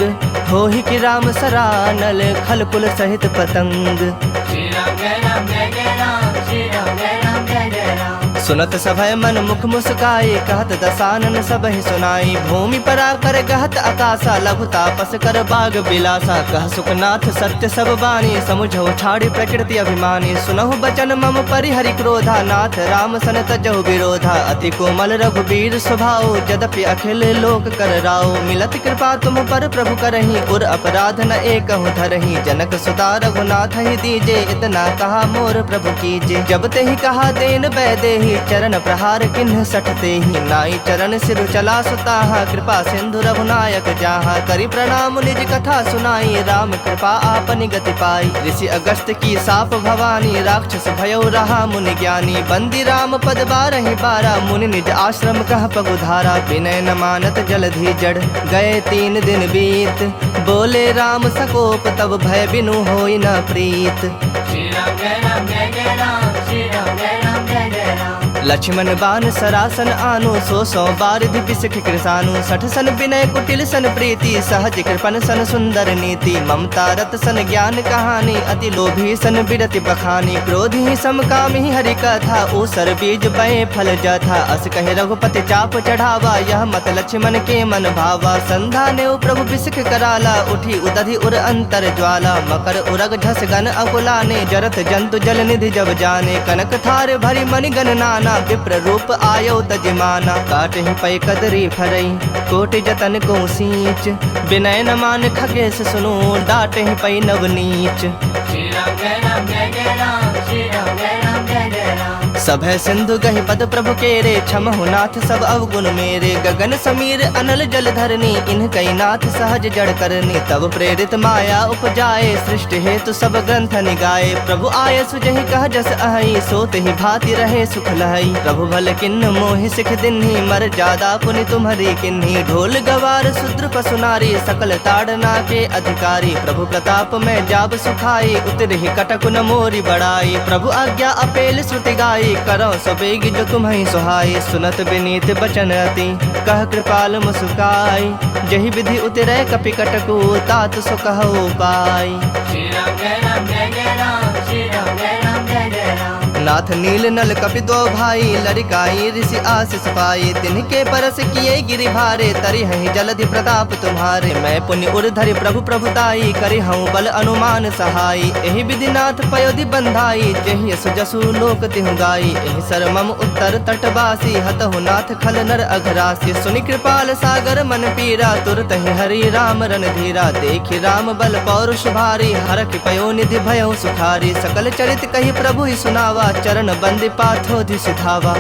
होहि कि राम सरानल, खल कुल सहित पतंग। श्री राम जय राम जय जय राम, श्री राम जय राम जय जय राम। सुनत सभय मन मुख मुस्काए, कहत दसानन सबहि सुनाई। भूमि परा कर गहत आकाशा, लघु तापस कर बाग बिलासा। कह सुखनाथ सत्य सब बानी, समुझौ छाड़ी प्रकृति अभिमानी। सुनहु बचन मम परिहरि क्रोधा, नाथ राम सन तजहु विरोधा। अति कोमल रघुबीर स्वभाव, यद्यपि अखिल लोक कर राव। मिलत कृपा तुम पर प्रभु करही, उर अपराध न एकहु धरही। जनक सुता रघुनाथ ही दीजे, इतना कहा मोर प्रभु कीजे। जब ते ही कहा देन बैदेही, चरण प्रहार किन्ह सठते ही। नाई चरण सिर चला सुताहा, कृपा सिंधु रघुनायक जाहा। करि प्रणाम निज कथा सुनाई, राम कृपा आपनि गति पाई। ऋषि अगस्त की साप भवानी, राक्षस भयो रहा मुनि ज्ञानी। बंदी राम पद बारहि बारा, मुनि निज आश्रम कह पगुधारा। विनय न मानत जलधि जड़, गए 3 दिन बीत। बोले राम सकोप, तब भय बिनु होई न प्रीत। श्री राम जय राम जय जय राम, श्री राम जय राम जय जय राम। लक्ष्मण बान सरासन आनु, 100 बारिधि बिसख कृसानु। 60 सन विनय कुटिल सन प्रीति, सहज कृपन सन सुंदर नीति। ममता रत सन ज्ञान कहानी, अति लोभी सन बिरति बखानी। क्रोध ही समकाम ही हरि कथा, ऊसर बीज बये फल जथा। अस कहे रघुपति चाप चढ़ावा, यह मत लक्ष्मण के मन भावा। संधा ने प्रभु बिसख कराला, उठी उदधि उर अंतर ज्वाला। मकर उरग झस गन अकुलाने, जरत जंतु जल निधि जब जाने। कनक थार भरी मणि गण नाना, विप्र रूप आयो तजमाना। काट ही पै कदरी फरई, कोटि जतन को सींच। विनय न मान खगेश सुनो, डाट ही पै नवनीच। श्री राम जय राम जय जय राम, श्री राम जय राम जय जय राम। सभय सिंधु गहि पद प्रभु केरे, क्षमहु नाथ सब अवगुण मेरे। गगन समीर अनल जल धरनी, इन कई नाथ सहज जड़ करनी। तब प्रेरित माया उपजाए, सृष्टि हेतु सब ग्रंथ निगाए। प्रभु आय सुजहि कह जस अहई, सोत ही भांति रहे सुख लहई। प्रभु भल किन्न मोहि सिख दिन्ही, मर जादा पुनि तुम्हरी किन्ही। ढोल गवार शूद्र पशु नारी, सकल ताड़ना के अधिकारी। प्रभु प्रताप में जाब सुखाई, उतरहि कटक न मोरी बड़ाई। प्रभु आज्ञा अपेल श्रुति गाई, करो सबेगी जो तुम्हें सुहाई। सुनत विनीत बचन अति, कह कृपाल मुस्काई। जहि विधि उतरे कपि कटकु, तात सो कहो पाई। श्री राम जय राम जय जय राम, श्री राम जय राम जय जय राम। नाथ नील नल कपि दो भाई, लड़काई ऋषि आशीष पाई। तिनके परस किए गिरि भारे, तरि हहि जलधि प्रताप तुम्हारे। मैं पुण्य उर्धरि प्रभु प्रभुताई, करि हूँ बल अनुमान सहाई। एहि विधि नाथ पयोधि बंधाई, जेहि यस जसु लोक तिहु गाई। एहि सर मम उत्तर तटवासी, हतहु नाथ खल नर अघरासी। सुनि कृपाल सागर मन पीरा, तुरत ही हरि राम रणधीरा। देखि राम बल पौरुष भारी, हरखि पयो निधि भयउ सुखारी। सकल चरित कहि प्रभु ही सुनावा, चरण बंदी पाथोधि सिधावा।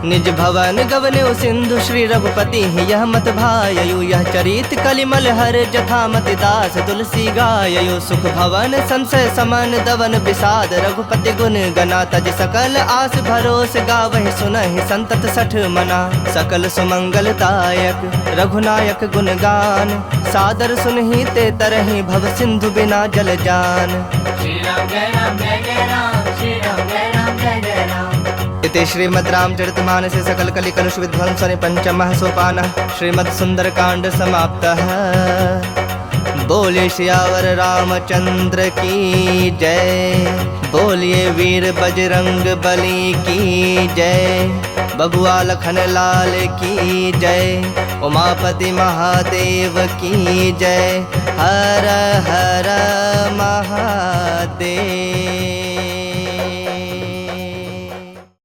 निज भवन गवने सिंधु, श्री रघुपति यह मत भाययु। यह चरित कलिमल हर जथा मति दास, तुलसी गाययु। सुख भवन संशय समन, दवन विषाद रघुपति गुण गना। तज सकल आस भरोस, गावहि सुनहि संतत 60 मना। सकल सुमंगलदायक रघुनायक गुण गान, सादर सुनहि ते तरहि भव सिंधु बिना जल जान। श्री राम जय राम जय जय राम, श्री राम जय राम जय जय राम। इति श्रीमद् रामचरितमानसे सकल कलि कलुष विध्वंसने पंचमः सोपानः श्रीमद् सुंदरकांड समाप्तः। बोलिए सियावर रामचंद्र की जय, बोलिए वीर बजरंग बली की जय, बबुआ लखन लाल की जय, उमापति महादेव की जय। हर हर महादेव।